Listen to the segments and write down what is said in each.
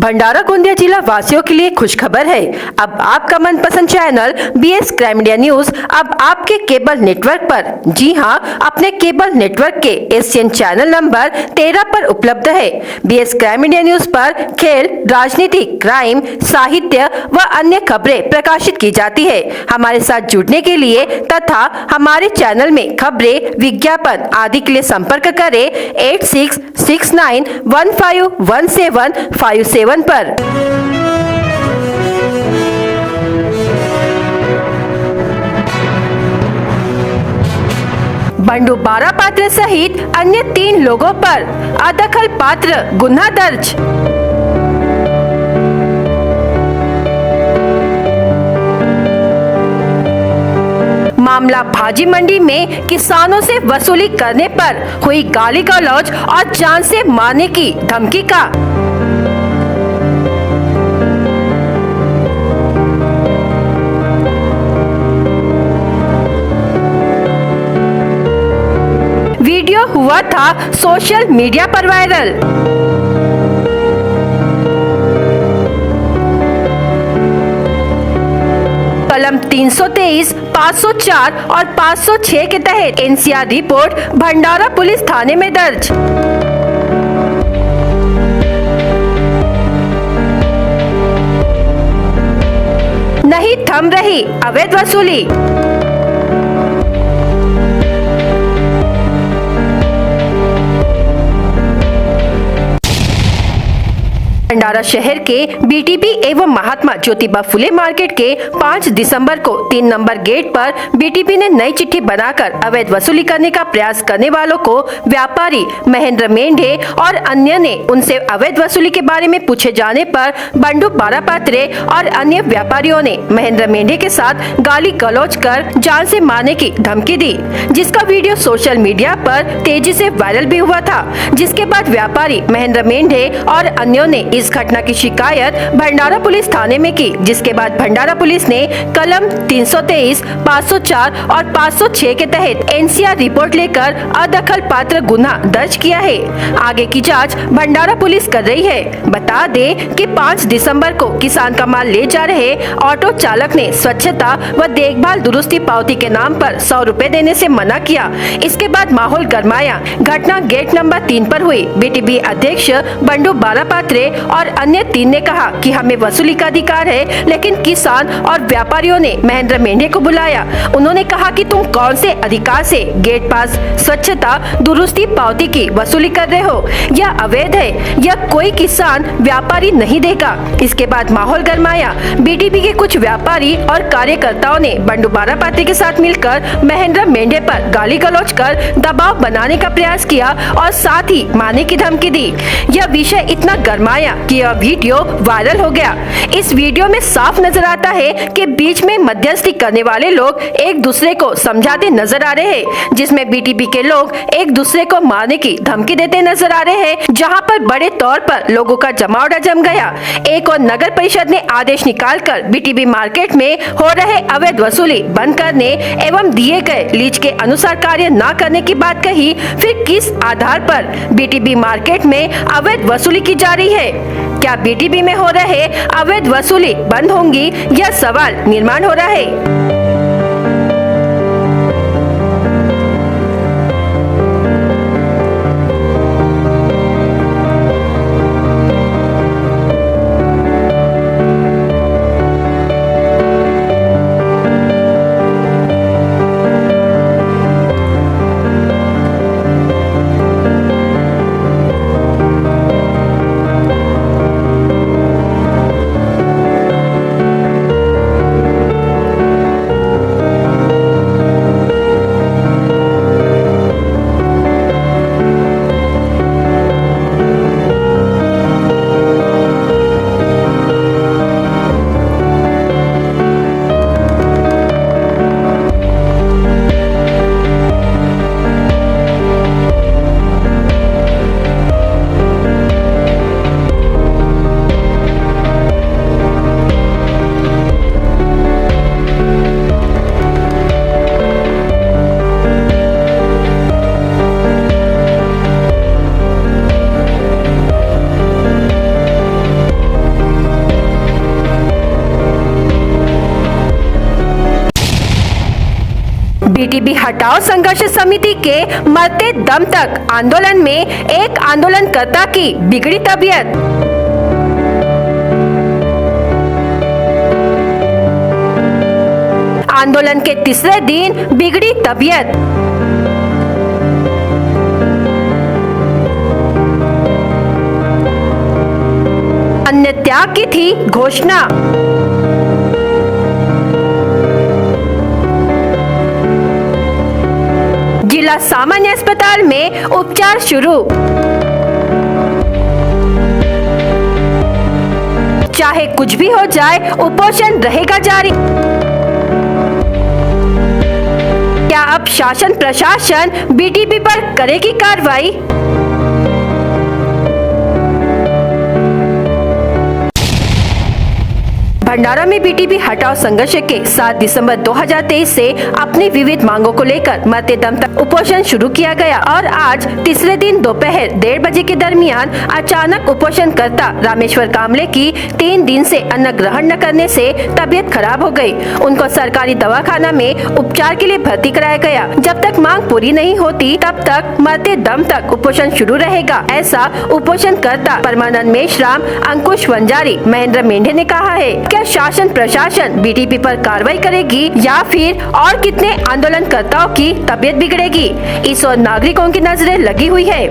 भंडारा गोंदिया जिला वासियों के लिए खुशखबर है। अब आपका मनपसंद channel BS crime India news अब आपके केबल नेटवर्क पर, जी हां, अपने केबल नेटवर्क के एशियन चैनल नंबर 13 पर उपलब्ध है। बीएस क्राइम इंडिया न्यूज पर खेल, राजनीति, क्राइम, साहित्य व अन्य खबरें प्रकाशित की जाती है। हमारे साथ जुड़ने के लिए तथा हमारे चैनल में खबरें, विज्ञापन आदि के लिए संपर्क करें 8669151757 पर। बंडू बारापात्र सहित अन्य 3 लोगों पर अदखल पात्र गुन्हा दर्ज। मामला भाजी मंडी में किसानों से वसूली करने पर हुई गाली गलौज और जान से मारने की धमकी का। वीडियो हुआ था सोशल मीडिया पर वायरल। कलम 323, 504 और 506 के तहत एनसीआर रिपोर्ट भंडारा पुलिस थाने में दर्ज। नहीं थम रही अवैध वसूली। भंडारा शहर के बीटीबी एवं महात्मा ज्योतिबा फुले मार्केट के 5 दिसंबर को 3 नंबर गेट पर बीटीबी ने नई चिट्ठी बनाकर अवैध वसूली करने का प्रयास करने वालों को व्यापारी महेंद्र मेंढे और अन्य ने उनसे अवैध वसूली के बारे में पूछे जाने पर बंडू बारापात्रे और अन्य व्यापारियों ने महेंद्र मेंढे के साथ गाली गलौज कर जान से मारने की धमकी दी, जिसका वीडियो सोशल मीडिया पर तेजी से वायरल भी हुआ था। जिसके बाद व्यापारी महेंद्र मेंढे और अन्यों ने इस घटना की शिकायत भंडारा पुलिस थाने में की, जिसके बाद भंडारा पुलिस ने कलम 323, 504 और 506 के तहत एनसीआर रिपोर्ट लेकर अदखल पात्र गुन्हा दर्ज किया है। आगे की जांच भंडारा पुलिस कर रही है। बता दें कि 5 दिसंबर को किसान का माल ले जा रहे ऑटो चालक ने स्वच्छता व देखभाल दुरुस्ती पावती के नाम पर 100 रुपए देने से मना किया। इसके बाद माहौल गरमाया। घटना गेट नंबर 3 पर हुई। बीटीबी अध्यक्ष बंडू बारापात्रे और अन्य 3 ने कहा कि हमें वसूली का अधिकार है, लेकिन किसान और व्यापारियों ने महेंद्र मेंढे को बुलाया। उन्होंने कहा कि तुम कौन से अधिकार से गेट पास, स्वच्छता, दुरुस्ती पावती की वसूली कर रहे हो? यह अवैध है, यह कोई किसान व्यापारी नहीं देगा। इसके बाद माहौल गरमाया। बीटीबी के कुछ व्यापारी और कार्यकर्ताओं ने बंडू बारापात्रे के साथ मिलकर महेंद्र मेंढे पर गाली गलौज कर दबाव बनाने का प्रयास किया और साथ ही मारने की धमकी दी। यह विषय इतना गरमाया कि यह वीडियो वायरल हो गया। इस वीडियो में साफ नजर आता है कि बीच में मध्यस्थी करने वाले लोग एक दूसरे को समझाते नजर आ रहे हैं, जिसमें बीटीबी के लोग एक दूसरे को मारने की धमकी देते नजर आ रहे हैं, जहां पर बड़े तौर पर लोगों का जमावड़ा जम गया। एक और नगर परिषद ने आदेश निकालकर बीटीबी मार्केट में हो रहे अवैध वसूली बंद करने एवं दिए गए लीज के अनुसार कार्य न करने की बात कही। फिर किस आधार पर बीटीबी मार्केट में अवैध वसूली की जा रही है? क्या बीटीबी में हो रहे अवैध वसूली बंद होंगी? यह सवाल निर्माण हो रहा है। बीटीपी हटाओ संघर्ष समिति के मरते दम तक आंदोलन में एक आंदोलनकर्ता की बिगड़ी तबीयत। आंदोलन के तीसरे दिन बिगड़ी तबीयत। अन्य त्याग की थी घोषणा। जिला सामान्य अस्पताल में उपचार शुरू। चाहे कुछ भी हो जाए, उपोषण रहेगा जारी। क्या अब शासन प्रशासन बीटीपी पर करेगी कार्रवाई? भंडारा में बीटीपी हटाओ संघर्ष के 7 दिसंबर 2023 से अपनी विविध मांगों को लेकर मरते दम तक उपोषण शुरू किया गया और आज तीसरे दिन दोपहर 1:30 बजे के दरमियान अचानक उपोषणकर्ता रामेश्वर कामले की 3 दिन से अन्न ग्रहण न करने से तबीयत खराब हो गई। उनको सरकारी दवाखाना में उपचार के लिए भर्ती कराया गया। जब तक मांग पूरी नहीं होती तब तक मरते दम तक उपोषण शुरू रहेगा, ऐसा उपोषणकर्ता परमानंद मेश्राम, अंकुश वंजारी, महेंद्र मेंढे ने कहा है। क्या शासन प्रशासन बीटीपी पर कार्रवाई करेगी या फिर और कितने आंदोलनकर्ताओं की तबीयत बिगड़ेगी, इस और नागरिकों की नजरें लगी हुई है।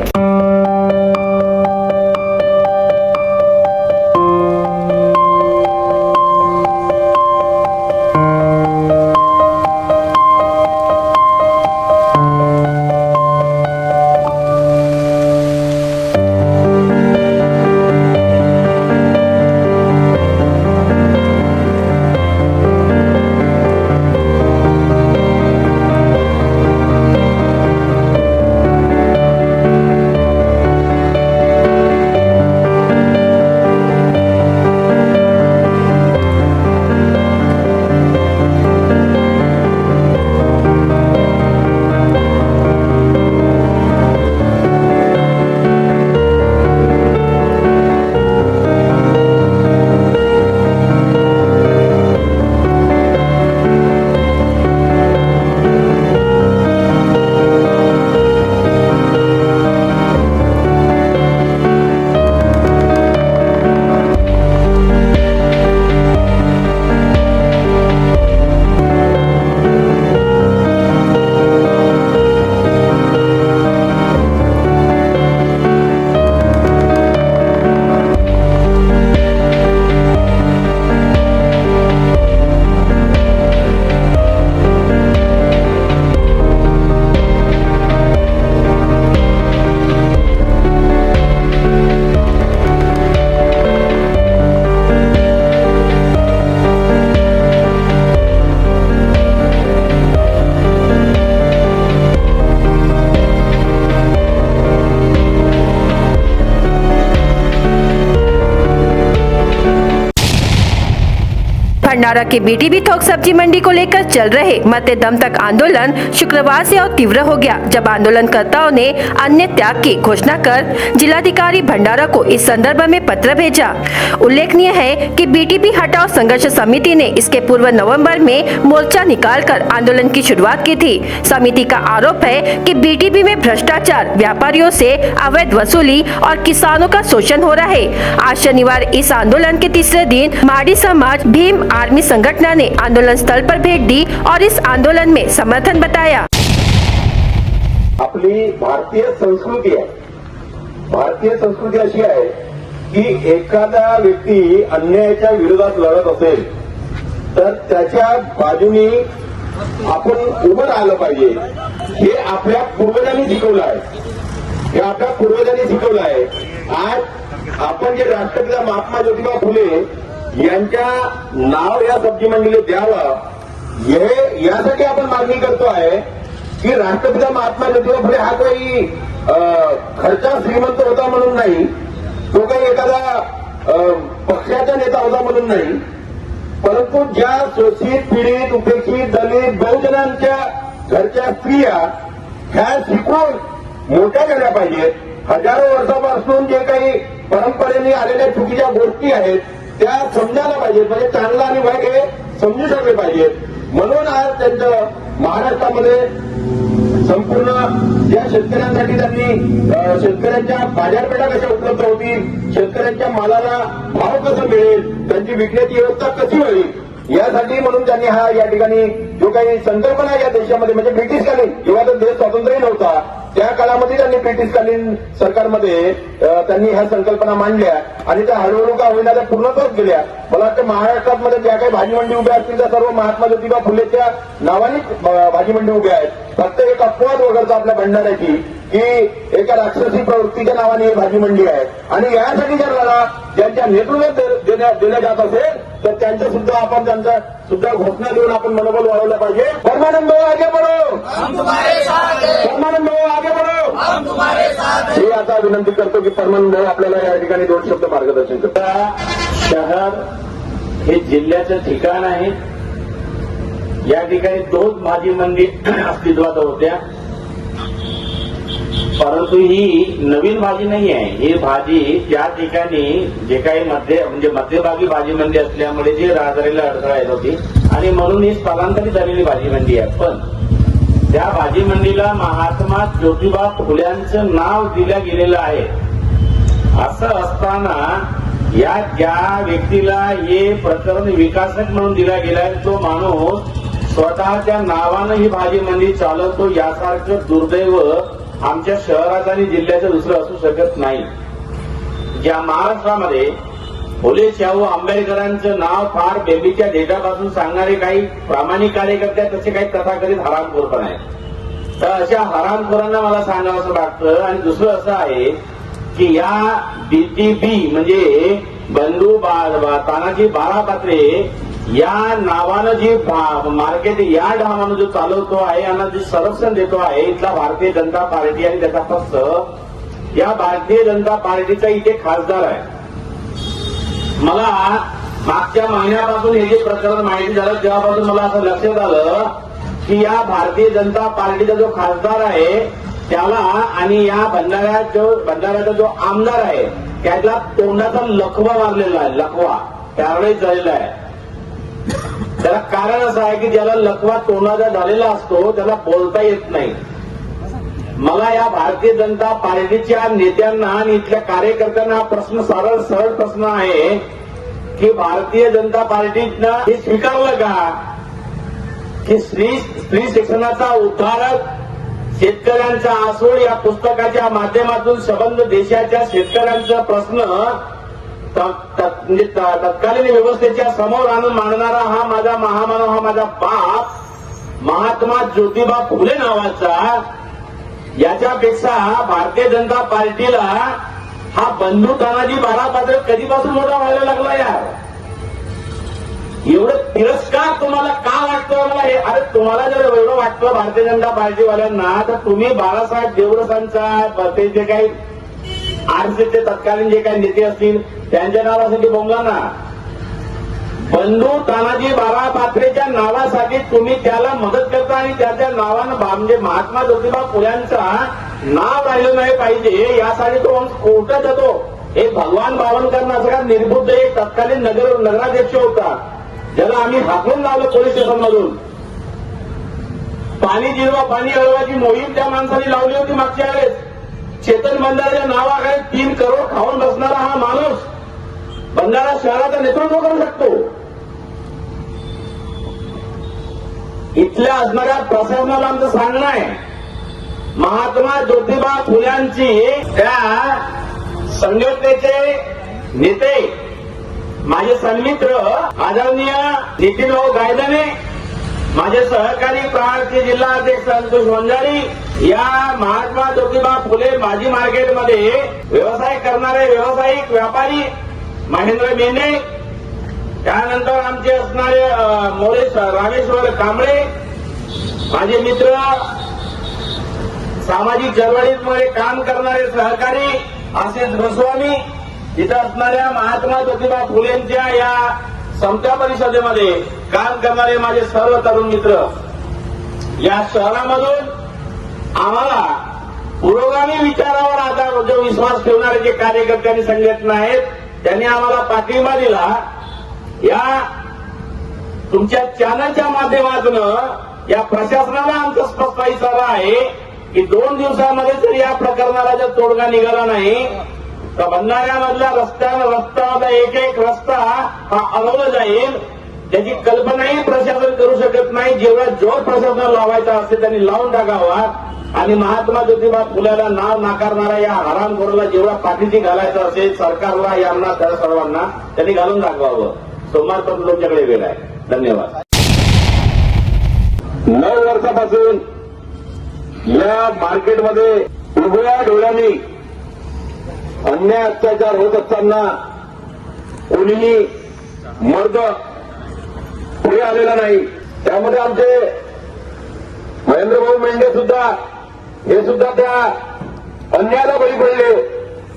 भंडारा के बीटीपी थोक सब्जी मंडी को लेकर चल रहे मरते दम तक आंदोलन शुक्रवार से और तीव्र हो गया, जब आंदोलनकर्ताओं ने अन्य त्याग की घोषणा कर जिलाधिकारी भंडारा को इस संदर्भ में पत्र भेजा। उल्लेखनीय है कि बीटीपी हटाओ संघर्ष समिति ने इसके पूर्व नवंबर में मोर्चा निकालकर आंदोलन की शुरुआत की थी। समिति का आरोप है कि बीटीपी में भ्रष्टाचार, व्यापारियों से अवैध वसूली और किसानों का शोषण हो रहा है। आज शनिवार इस आंदोलन के तीसरे दिन माडी समाज भीम आर्मी संगठन ने आंदोलन स्थल पर भेंट दी और इस आंदोलन में समर्थन बताया। आपली भारतीय संस्कृती आहे, भारतीय संस्कृती अशी आहे की एखादा व्यक्ती अन्यायाच्या विरोधात लढत असेल तर त्याच्या बाजूनी आपण उभं राहिलं पाहिजे। हे आपल्या पूर्वजांनी शिकवलं आहे, हे आपल्या पूर्वजांनी शिकवलं आहे। आज आपण जे राष्ट्रपिता महात्मा ज्योतिबा फुले यांच्या नाव या सब्जी मंडीला द्यावं, यासाठी आपण मागणी करतो आहे की राष्ट्रपिता महात्मा ज्योतिबा फुले हा काही घरचा श्रीमंत होता म्हणून नाही, तो काही एखादा पक्षाचा नेता होता म्हणून नाही, परंतु ज्या शोषित, पीडित, उपेक्षित, दलित, बहुजनांच्या घरच्या स्त्रिया ह्या शिकून मोठ्या झाल्या पाहिजेत। हजारो वर्षापासून जे काही परंपरेने आलेल्या चुकीच्या गोष्टी आहेत त्या समजायला पाहिजेत, म्हणजे चांगला आणि वाईट हे समजू शकले पाहिजेत। म्हणून आज त्यांचं महाराष्ट्रामध्ये संपूर्ण ज्या शेतकऱ्यांसाठी त्यांनी शेतकऱ्यांच्या बाजारपेठा कशा उपलब्ध होतील, शेतकऱ्यांच्या मालाला भाव कसा मिळेल, त्यांची विकण्याची व्यवस्था कशी होईल, यासाठी म्हणून त्यांनी हा या ठिकाणी जो काही संकल्पना या देशामध्ये म्हणजे ब्रिटिशकालीन जेव्हा तर देश स्वातंत्र्य नव्हता त्या काळामध्ये त्यांनी ब्रिटिशकालीन सरकारमध्ये त्यांनी ह्या संकल्पना मांडल्या आणि त्या हळूहळू का होईना त्या पूर्णत्वाच गेल्या. मला वाटतं महाराष्ट्रामध्ये ज्या काही भाजी मंडी उभ्या असतील त्या सर्व महात्मा ज्योतिबा फुलेच्या नावानेच भाजी मंडी उभ्या आहेत. फक्त एक अपवाद वगळता आपल्या भंडाऱ्याची की एका राक्षसी प्रवृत्तीच्या नावाने ही भाजी मंडी आहे आणि यासाठी जर लढा ज्यांच्या नेतृत्वात दिलं जात असेल तर त्यांचं सुद्धा आपण त्यांचा सुद्धा घोषणा देऊन आपण मनोबल वाढवलं पाहिजे. परमानंद भाऊ आगे बढो, परमानंद भाऊ आगे बढो. मी आता विनंती करतो की परमानंद भाऊ आपल्याला या ठिकाणी 2 शब्द मार्गदर्शन करतात. शहर हे जिल्ह्याचं ठिकाण आहे. या ठिकाणी 2 भाजी मंडी अस्तित्वात होत्या, परंतु ही नवीन भाजी नाही आहे. ही भाजी त्या ठिकाणी जे काही मध्यभागी भाजी मंडी असल्यामुळे जी राहदारीला अडथळा येत होती आणि म्हणून ही स्थलांतरित झालेली भाजी मंडी आहे. पण त्या भाजी मंडीला महात्मा ज्योतिबा फुल्यांचं नाव दिलं गेलेलं आहे. असं असताना या ज्या व्यक्तीला हे प्रकरण विकासक म्हणून दिला गेलाय तो माणूस स्वतःच्या नावानं ही भाजी मंडी चालवतो, यासारखं दुर्दैव आमच्या शहरात आणि जिल्ह्याचं दुसरं असू शकत नाही. ज्या महाराष्ट्रामध्ये फुले शाहू आंबेडकरांचं नाव फार बेबीच्या डेटापासून सांगणारे काही प्रामाणिक कार्यकर्ते आहेत, तसे काही तथाकथित हरामखोर पण आहेत. तर अशा हरामखोरांना मला सांगावं असं वाटतं. आणि दुसरं असं आहे की या बीटीबी म्हणजे बंधू तानाजी बारापात्रे या नावानं जी मार्केट यार्ड हा माणूस जो चालवतो आहे, यांना जे संरक्षण देतो आहे इथला भारतीय जनता पार्टी आणि त्याचा पक्ष, या भारतीय जनता पार्टीचा इथे खासदार आहे. मला मागच्या महिन्यापासून हे जे प्रकरण माहिती झालं तेव्हापासून मला असं लक्षात आलं की या भारतीय जनता पार्टीचा जो खासदार आहे त्याला आणि या भंडाऱ्याचा जो आमदार आहे त्यातला तोंडाचा लखवा मारलेला आहे, लखवा पॅरालाइज झालेला आहे. त्याला कारण असं आहे की ज्याला लकवा तोंडाचा झालेला असतो त्याला बोलता येत नाही. मला या भारतीय जनता पार्टीच्या नेत्यांना आणि इथल्या कार्यकर्त्यांना हा प्रश्न सरळ प्रश्न आहे की भारतीय जनता पार्टीनं हे स्वीकारलं का की स्त्री शिक्षणाचा उद्धारक शेतकऱ्यांचा आसूड या पुस्तकाच्या माध्यमातून संबंध देशाच्या शेतकऱ्यांचा प्रश्न म्हणजे तत्कालीन व्यवस्थेच्या समोर आणून मांडणारा हा माझा महामानव, हा माझा बाप महात्मा ज्योतिबा फुले नावाचा, याच्यापेक्षा भारतीय जनता पार्टीला हा बंधू तानाजी बारापात्रे कधीपासून मोठा व्हायला लागला यार. एवढं तिरस्कार तुम्हाला का वाटतं मला हे? अरे तुम्हाला जर एवढं वाटतं भारतीय जनता पार्टीवाल्यांना तर तुम्ही बाळासाहेब देवरसांचा ते जे काही आरसीचे तत्कालीन जे काही नेते असतील त्यांच्या नावासाठी बोंबला ना. बंधू तानाजी बारापात्रेच्या नावासाठी तुम्ही त्याला मदत करता आणि त्याच्या नावानं म्हणजे महात्मा ज्योतिबा फुल्यांचा नाव राहिलं नाही पाहिजे यासाठी तो कोर्टात जातो. एक भगवान बावनकर असं का निर्बुद्ध एक तत्कालीन नगराध्यक्ष होता ज्याला आम्ही हाकलून लावलं पोलीस स्टेशनमधून. पाणी जिरवा पाणी अडवायची मोहीम त्या माणसाने लावली होती मागच्या वेळेस. चेतन भंडाऱ्याच्या नावाखाली 3 करोड खाऊन बसणारा हा माणूस भंडारा शहराचं नेतृत्व करू शकतो. इथल्या असणाऱ्या प्रशासनाला आमचं सांगणं आहे महात्मा ज्योतिबा फुल्यांची त्या संघटनेचे नेते माझे सन्मित्र आदरणीय नितीनभाऊ गायदाने, माझे सहकारी प्रहारचे जिल्हा अध्यक्ष संतोष वंजारी, या महात्मा ज्योतिबा फुले भाजी मार्केटमध्ये व्यवसाय करणारे व्यावसायिक व्यापारी महेंद्र मेंढे, त्यानंतर आमचे असणारे रामेश्वर कांबळे, माझे मित्र सामाजिक चळवळीमध्ये काम करणारे सहकारी आशिष गोस्वामी, इथं असणाऱ्या महात्मा ज्योतिबा फुलेंच्या या समता परिषदेमध्ये काम करणारे माझे सर्व तरुण मित्र, या शहरामधून आम्हाला पुरोगामी विचारावर आधार जो विश्वास ठेवणारे जे कार्यकर्ते आणि संघटना आहेत त्यांनी आम्हाला पाठिंबा दिला. या तुमच्या चॅनलच्या माध्यमातून या प्रशासनाला आमचा स्पष्ट इशारा आहे की 2 दिवसामध्ये जर या प्रकरणाला जर तोडगा निघाला नाही तर भंडाऱ्यामधल्या रस्त्यामधला एक रस्ता हा अडवला जाईल. त्याची कल्पनाही प्रशासन करू शकत नाही. जेवढा जोर प्रशासनाला लावायचा असते त्यांनी लावून टाकावा आणि महात्मा ज्योतिबा फुल्याला नाव नाकारणारा या हरामखोराला जेवढा पाठीशी घालायचं असेल सरकारला यांना त्या सर्वांना त्यांनी घालून दाखवावं. सोमवारपर्यंत तुमच्याकडे वेळ आहे. धन्यवाद. 9 वर्षापासून या मार्केटमध्ये उभ्या डोळ्यांनी अन्याय अत्याचार होत असताना कोणीही मर्द पुढे आलेला नाही. त्यामध्ये आमचे महेंद्रभाऊ मेंढे सुद्धा हे सुद्धा त्या अन्यायाला बळी पडले.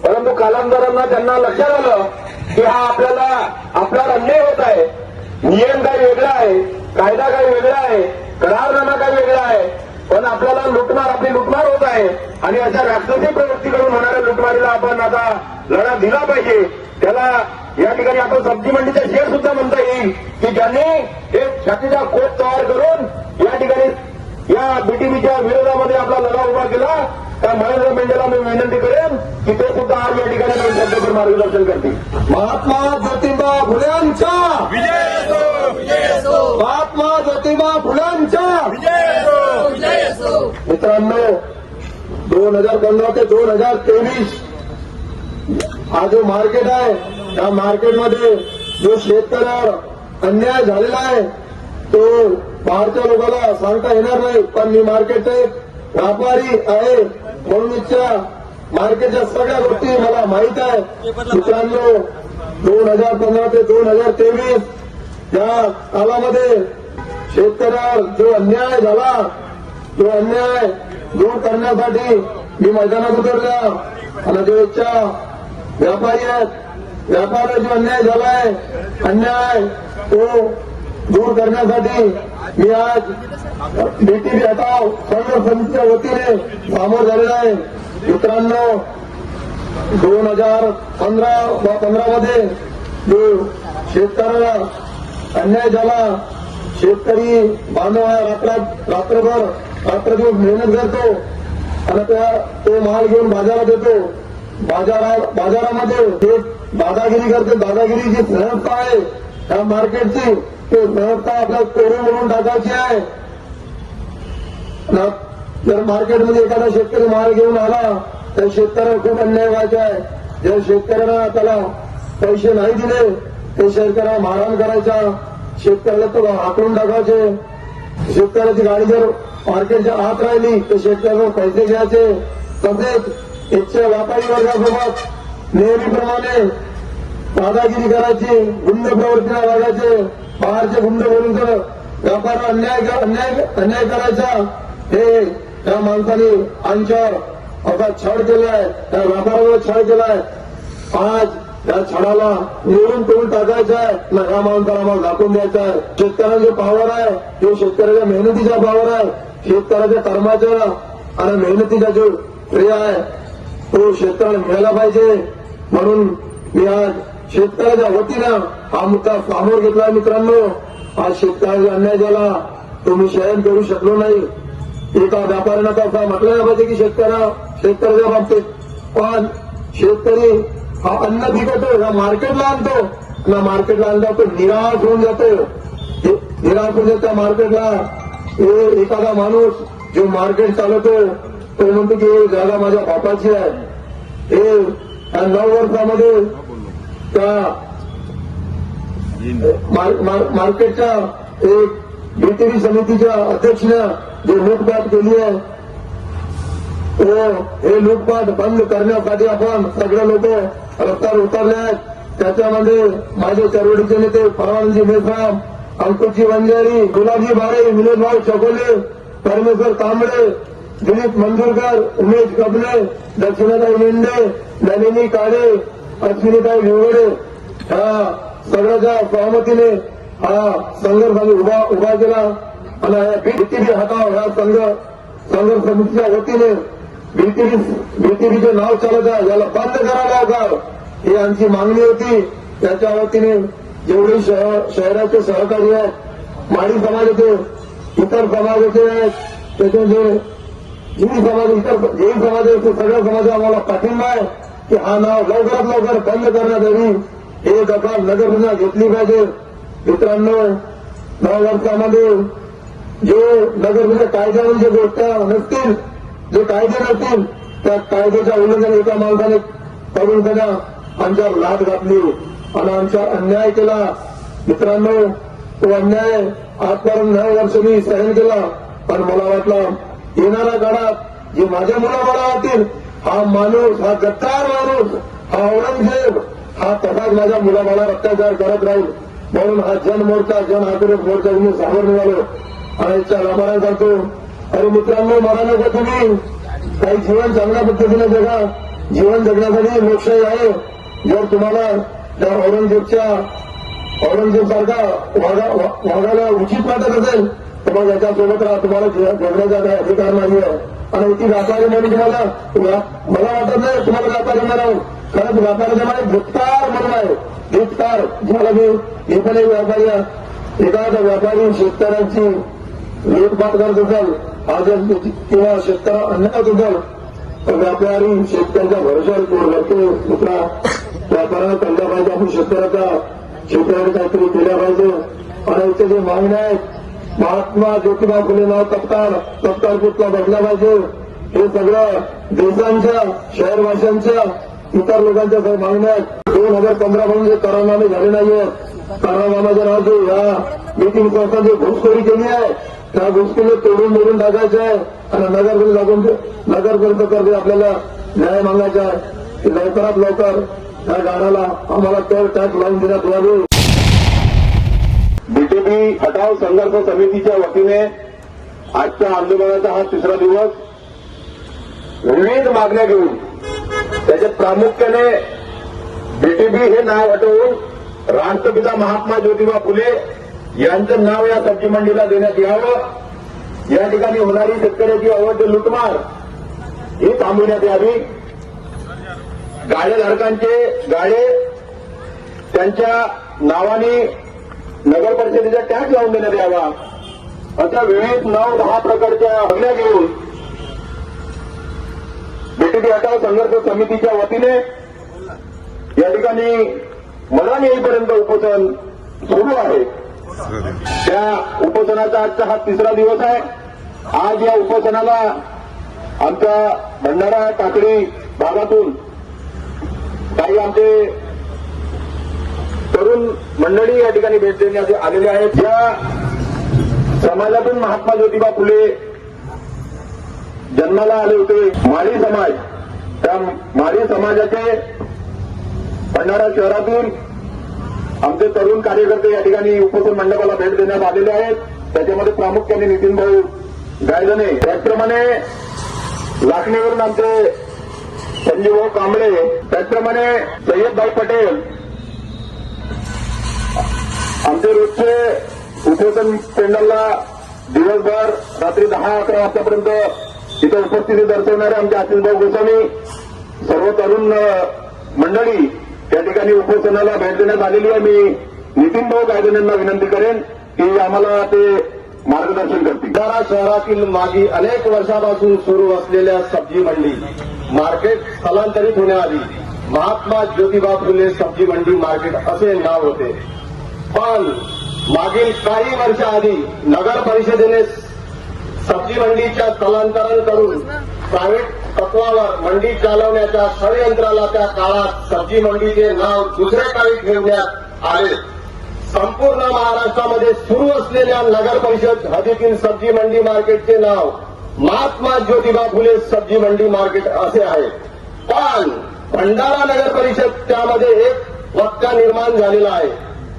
परंतु कालांतरांना त्यांना लक्षात आलं की हा आपल्यावर अन्याय होत आहे. नियम काही वेगळा आहे, कायदा काही वेगळा आहे, करारनामा काही वेगळा आहे, पण आपल्याला आपली लुटमार होत आहे आणि अशा राक्षसी प्रवृत्तीकडून होणाऱ्या लुटमारीला आपण आता लढा दिला पाहिजे. त्याला या ठिकाणी आपण सब्जी मंडीचा शेअर सुद्धा म्हणता येईल की ज्यांनी एक छातीचा कोट तयार करून या ठिकाणी या बीटीबीच्या विरोधामध्ये आपला लढा उभा केला. त्या महेंद्र मेंढेला मी विनंती करेन की ते सुद्धा आज या ठिकाणी दोन शब्दावर मार्गदर्शन करतील. महात्मा ज्योतिबा फुल्यांचा महात्मा ज्योतिबा फुल्यांचा मित्रांनो 2015 ते 2023 हा जो मार्केट आहे त्या मार्केटमध्ये जो शेतकऱ्यावर अन्याय झालेला आहे तो बाहेरच्या लोकांना सांगता येणार नाही. पण मी मार्केटचा एक व्यापारी आहे म्हणून इथच्या मार्केटच्या सगळ्या गोष्टी मला माहीत आहे. मित्रांनो 2015 ते 2023 या कालामध्ये शेतकऱ्यावर जो अन्याय झाला तो अन्याय दूर करण्यासाठी मी मैदानात उतरल्या आणि जो इथच्या व्यापारी आहेत व्यापाराला जो अन्याय झालाय अन्याय तो दूर करण्यासाठी मी आज बीटीबी हटाव संघर्ष समितीच्या वतीने सामोर झालेला आहे. मित्रांनो 2015 मध्ये जो शेतकऱ्याला अन्याय झाला शेतकरी बांधव रात्रभर रात्रदिवस मेहनत करतो आणि तो माल घेऊन बाजारात येतो. बाजारामध्ये ते दादागिरी करते. दादागिरी जी संस्था आहे त्या मार्केटची ते संस्था आपल्याला तोडून म्हणून टाकायची आहे. जर मार्केटमध्ये एखादा शेतकरी माल घेऊन आला तर शेतकऱ्याला खूप अन्याय व्हायचा आहे. जर शेतकऱ्यांना त्याला पैसे नाही दिले ते शेतकऱ्याला मारहाण करायचा. शेतकऱ्याला तो हाकलून टाकायचे. शेतकऱ्याची गाडी जर मार्केटच्या आत राहिली तर शेतकऱ्याला पैसे घ्यायचे. तसेच इथच्या व्यापारी वर्गासोबत नेहमीप्रमाणे दादागिरी करायची गुंड प्रवृत्तीला लागायचे. बाहेरचे गुंड बोलून तर व्यापाऱ्याला अन्याय करायचा. हे त्या माणसाने आमच्यावर असा छळ केलाय त्या व्यापाऱ्यावर छळ केलाय. आज या छळाला निवडून तोडून टाकायचं आहे ना ह्या माणसाला आम्हाला दाखवून द्यायचं आहे. शेतकऱ्याचा जो पॉवर आहे तो शेतकऱ्याच्या मेहनतीचा पॉवर आहे. शेतकऱ्याच्या कर्माचा आणि मेहनतीचा जो श्रेय आहे तो शेतकऱ्याला मिळाला पाहिजे. म्हणून मी आज शेतकऱ्याच्या वतीनं हा मुद्दा समोर घेतला. मित्रांनो आज शेतकऱ्याचा अन्याय झाला तो मी सहन करू शकलो नाही. एका व्यापाऱ्यानं तर असं म्हटलं नाही पाहिजे की शेतकऱ्याच्या बाबतीत पण शेतकरी हा अन्न पिकवतो हा मार्केटला आणतो ना मार्केटला आणला तो निराश होऊन जातो. निराश होऊन त्या मार्केटला एखादा माणूस जो मार्केट चालवतो तो म्हणतो की ही जागा माझ्या बापाची आहे. हे 9 वर्षामध्ये त्या मार्केटच्या एक बीटीबी समितीच्या अध्यक्षानं जे लूटपाट केली आहे हे लूटपाट बंद करण्यासाठी आपण सगळे लोक रस्त्यावर उतरले आहेत. त्याच्यामध्ये माझे चळवळीचे नेते परवानजी मेश्राम, अंकुशजी वंजारी, गुलाबजी बारे, विनोदभाऊ चकोले, परमेश्वर तांबडे, दिलीप मंजूरकर, उमेश कबले, दक्षिणाताई मेंढे, नलिनी काळे, अश्विनीताई भिवडे ह्या सगळ्याच्या सहमतीने हा संघर्ष आम्ही उभा केला आणि बीटीबी हटाव ह्या संघर्ष समितीच्या वतीने बीटीबीचे नाव चालत आहे याला बंद करायला हवं ही आमची मागणी होती. त्याच्या वतीने जेवढे शहराचे सहकारी आहेत माळी समाजाचे इतर समाजाचे त्याच्यामध्ये हिंदी समाज इतर जैन समाजाचे सगळ्या समाजाचा आम्हाला पाठिंबा आहे की हा नाव लवकरात लवकर बंद करण्यात यावी. हे दखल नगरपालिका घेतली पाहिजे. मित्रांनो, 9 वर्षामध्ये जे नगरपालिका कायद्यामध्ये जे गोष्ट नसतील, जे कायदे नसतील, त्या कायद्याच्या उल्लंघन एका माणसाने करून त्यांना आमच्यावर लाद घातली आणि आमच्यावर अन्याय केला. मित्रांनो, तो अन्याय आजपर्यंत 9 वर्ष मी सहन केला. पण मला वाटलं येणाऱ्या काळात जे माझ्या मुलाबाळा होतील, हा माणूस, हा गद्दार माणूस, हा औरंगजेब, हा तसाच माझ्या मुलाबाळावर अत्याचार करत राहील. म्हणून हा जन मोर्चा, जन आक्रोश मोर्चा मी सामोर निघालो आणि इच्छा रामायण करतो. अरे मित्रांनो, मला नको तुम्ही काही जीवन चांगल्या पद्धतीने जगा. जीवन जगण्यासाठी लोकशाही आहे. जर तुम्हाला त्या औरंगजेबसारखा वागायला उचित वाटत असेल तर मग याच्यासोबत राहा. तुम्हाला जगण्याचा काही अधिकार नाही आहे. आणि ती व्यापारी म्हणून तुम्हाला, मला वाटत नाही तुम्हाला व्यापारी म्हणावं. खरंच व्यापाऱ्याच्या मध्ये भुतकार म्हणून आहे. भुतकार ज्याला मी पण एक व्यापारी आहे. एखादा व्यापारी शेतकऱ्यांची लूटपाट करत असेल, आज किंवा शेतकऱ्या अन्याय होत असेल तर व्यापारी शेतकऱ्यांच्या भरोश्यावर कोण करतो. दुसरा व्यापाऱ्याला कळल्या पाहिजे आपण शेतकऱ्याने काहीतरी केल्या पाहिजे. आणि इथे जे मागण्या आहेत, महात्मा ज्योतिबा फुले नाव तत्काळ पुतळा बसला पाहिजे. हे सगळं देशांच्या, शहरवाशांच्या, इतर लोकांच्या काही मागण्या आहेत. 2015 पासून जे करारनामे झाले नाहीये, करारनाम्याच्या नावाचे या मीटिंग संस्था जे घुसखोरी केली आहे, त्या घुसखोरी तोडून मोडून टाकायचं आहे आणि नगरपर्यंत कर्ज आपल्याला न्याय मागायचा आहे. लवकरात लवकर त्या गाण्याला आम्हाला टॅक्स लावून देण्यात यावे. बीटीपी हटाव संघर्ष समितीच्या वतीने आजच्या आंदोलनाचा हा 3रा दिवस. विविध मागण्या घेऊन त्याच्यात प्रामुख्याने बीटीपी हे नाव हटवून राष्ट्रपिता महात्मा ज्योतिबा फुले यांचं नाव या सब्जी मंडीला देण्यात यावं. या ठिकाणी होणारी शेतकऱ्याची अवैध लुटमार ही थांबवण्यात यावी. गाळेधारकांचे गाळे त्यांच्या नावाने नगर परिषदेचा टॅक्स लावून देण्यात यावा. अशा विविध 9-10 प्रकारच्या मागण्या घेऊन बीटीपी हटाव संघर्ष समितीच्या वतीने या ठिकाणी मरण येईपर्यंत उपोषण सुरू आहे. त्या उपोषणाचा आजचा हा 3रा दिवस आहे. आज या उपोषणाला आमच्या भंडारा टाकळी भागातून काही आमचे तरुण मंडळी या ठिकाणी भेट देण्यात आलेले आहेत. या समाजातून महात्मा ज्योतिबा फुले जन्माला आले होते. माळी समाज, त्या माळी समाजाचे भंडारा शहरातून आमचे तरुण कार्यकर्ते या ठिकाणी उपोषण मंडपाला भेट देण्यात आलेले आहेत. त्याच्यामध्ये प्रामुख्याने नितीन भाऊ गायधने, त्याचप्रमाणे लाखणीवरून आमचे संजीव भाऊ कांबळे, त्याचप्रमाणे सय्यदभाई पटेल, आमचे रोजचे उपोषण पेंडलला दिवसभर रात्री 10-11 वाजतापर्यंत इथं उपस्थिती दर्शवणारे आमचे आशिषभाऊ गोस्वामी, सर्व तरुण मंडळी त्या ठिकाणी उपोषणाला भेट देण्यात आलेली आहे. मी नितीन भाऊ गायधन यांना विनंती करेन की आम्हाला ते मार्गदर्शन करतील. भंडारा शहरातील मागे अनेक वर्षापासून सुरू असलेल्या सब्जी मंडी मार्केट स्थलांतरित होण्याआधी महात्मा ज्योतिबा फुले सब्जी मंडी मार्केट असे नाव होते. पण मागील काही वर्षाआधी नगर परिषदेने सब्जी मंडीच्या स्थलांतरण करून प्रायव्हेट तत्वावर मंडी चालवण्याच्या षडयंत्राला त्या काळात सब्जी मंडीचे नाव दुसऱ्या काळी ठेवण्यात आले. संपूर्ण महाराष्ट्रामध्ये सुरू असलेल्या नगर परिषद हद्दीतील सब्जी मंडी मार्केटचे नाव महात्मा ज्योतिबा फुले सब्जी मंडी मार्केट असे आहे. पण भंडारा नगर परिषद त्यामध्ये एक वक्ता निर्माण झालेला आहे.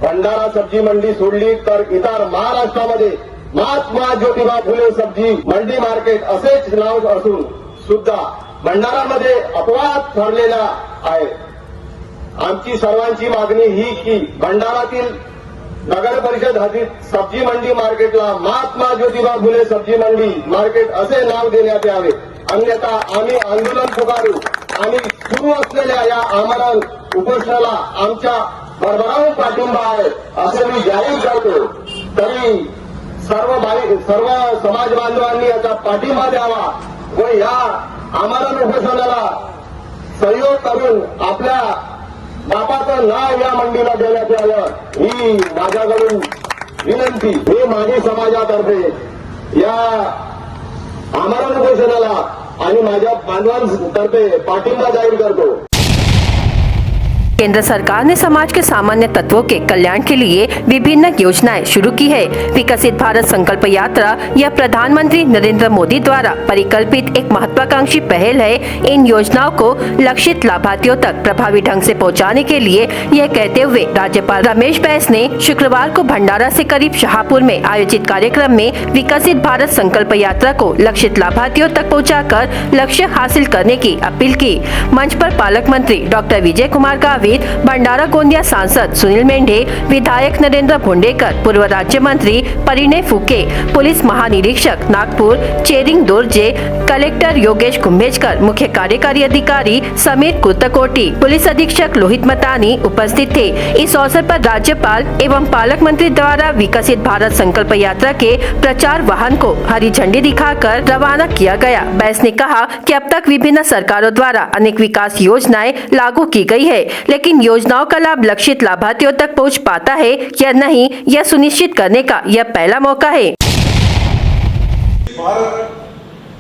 भंडारा सब्जी मंडी सोडली तर इतर महाराष्ट्रामध्ये महात्मा ज्योतिबा फुले सब्जी मंडी मार्केट असेच नाव असून सुद्धा भंडारामध्ये अपवाद ठरलेला आहे. आमची सर्वांची मागणी ही की भंडारातील नगर परिषद हद्दीत सब्जी मंडी मार्केटला महात्मा ज्योतिबा फुले सब्जी मंडी मार्केट असे नाव देण्यात यावे. अन्यथा आम्ही आंदोलन पुकारू. आम्ही सुरू असलेल्या या आमरण उपोषणाला आमच्या भरभरावून पाठिंबा आहे असे मी जाहीर करतो. तरी सर्व समाज बांधवांनी याचा पाठिंबा द्यावा व या आमरण उपोषणाला सहयोग करून आपल्या बापाचं नाव या मंडीला देण्यात यावं ही माझ्याकडून विनंती. हे माझी समाजातर्फे या आमरण उपोषणाला आणि माझ्या बांधवांतर्फे पाठिंबा जाहीर करतो. केंद्र सरकार ने समाज के सामान्य तत्वों के कल्याण के लिए विभिन्न योजनाएं शुरू की है. विकसित भारत संकल्प यात्रा यह प्रधानमंत्री नरेंद्र मोदी द्वारा परिकल्पित एक महत्वाकांक्षी पहल है. इन योजनाओं को लक्षित लाभार्थियों तक प्रभावी ढंग से पहुंचाने के लिए यह कहते हुए राज्यपाल रमेश बैस ने शुक्रवार को भंडारा से करीब शाहपुर में आयोजित कार्यक्रम में विकसित भारत संकल्प यात्रा को लक्षित लाभार्थियों तक पहुँचाकर लक्ष्य हासिल करने की अपील की. मंच पर पालक मंत्री डॉक्टर विजय कुमार गावित, भंडारा गोंदिया सांसद सुनील मेंढे, विधायक नरेंद्र भोंडेकर, पूर्व राज्य मंत्री परिणय फुके, पुलिस महानिरीक्षक नागपुर चेरिंग दोरजे, कलेक्टर योगेश कुंभेजकर, मुख्य कार्यकारी अधिकारी समीर कुर्तकोटी, पुलिस अधीक्षक लोहित मतानी उपस्थित थे. इस अवसर पर राज्यपाल एवं पालक मंत्री द्वारा विकसित भारत संकल्प यात्रा के प्रचार वाहन को हरी झंडी दिखाकर रवाना किया गया. बैस ने कहा कि अब तक विभिन्न सरकारों द्वारा अनेक विकास योजनाएं लागू की गई है, लेकिन योजनाओं का लाभ लक्षित लाभार्थियों तक पहुंच पाता है या नहीं, यह सुनिश्चित करने का यह पहला मौका है. भारत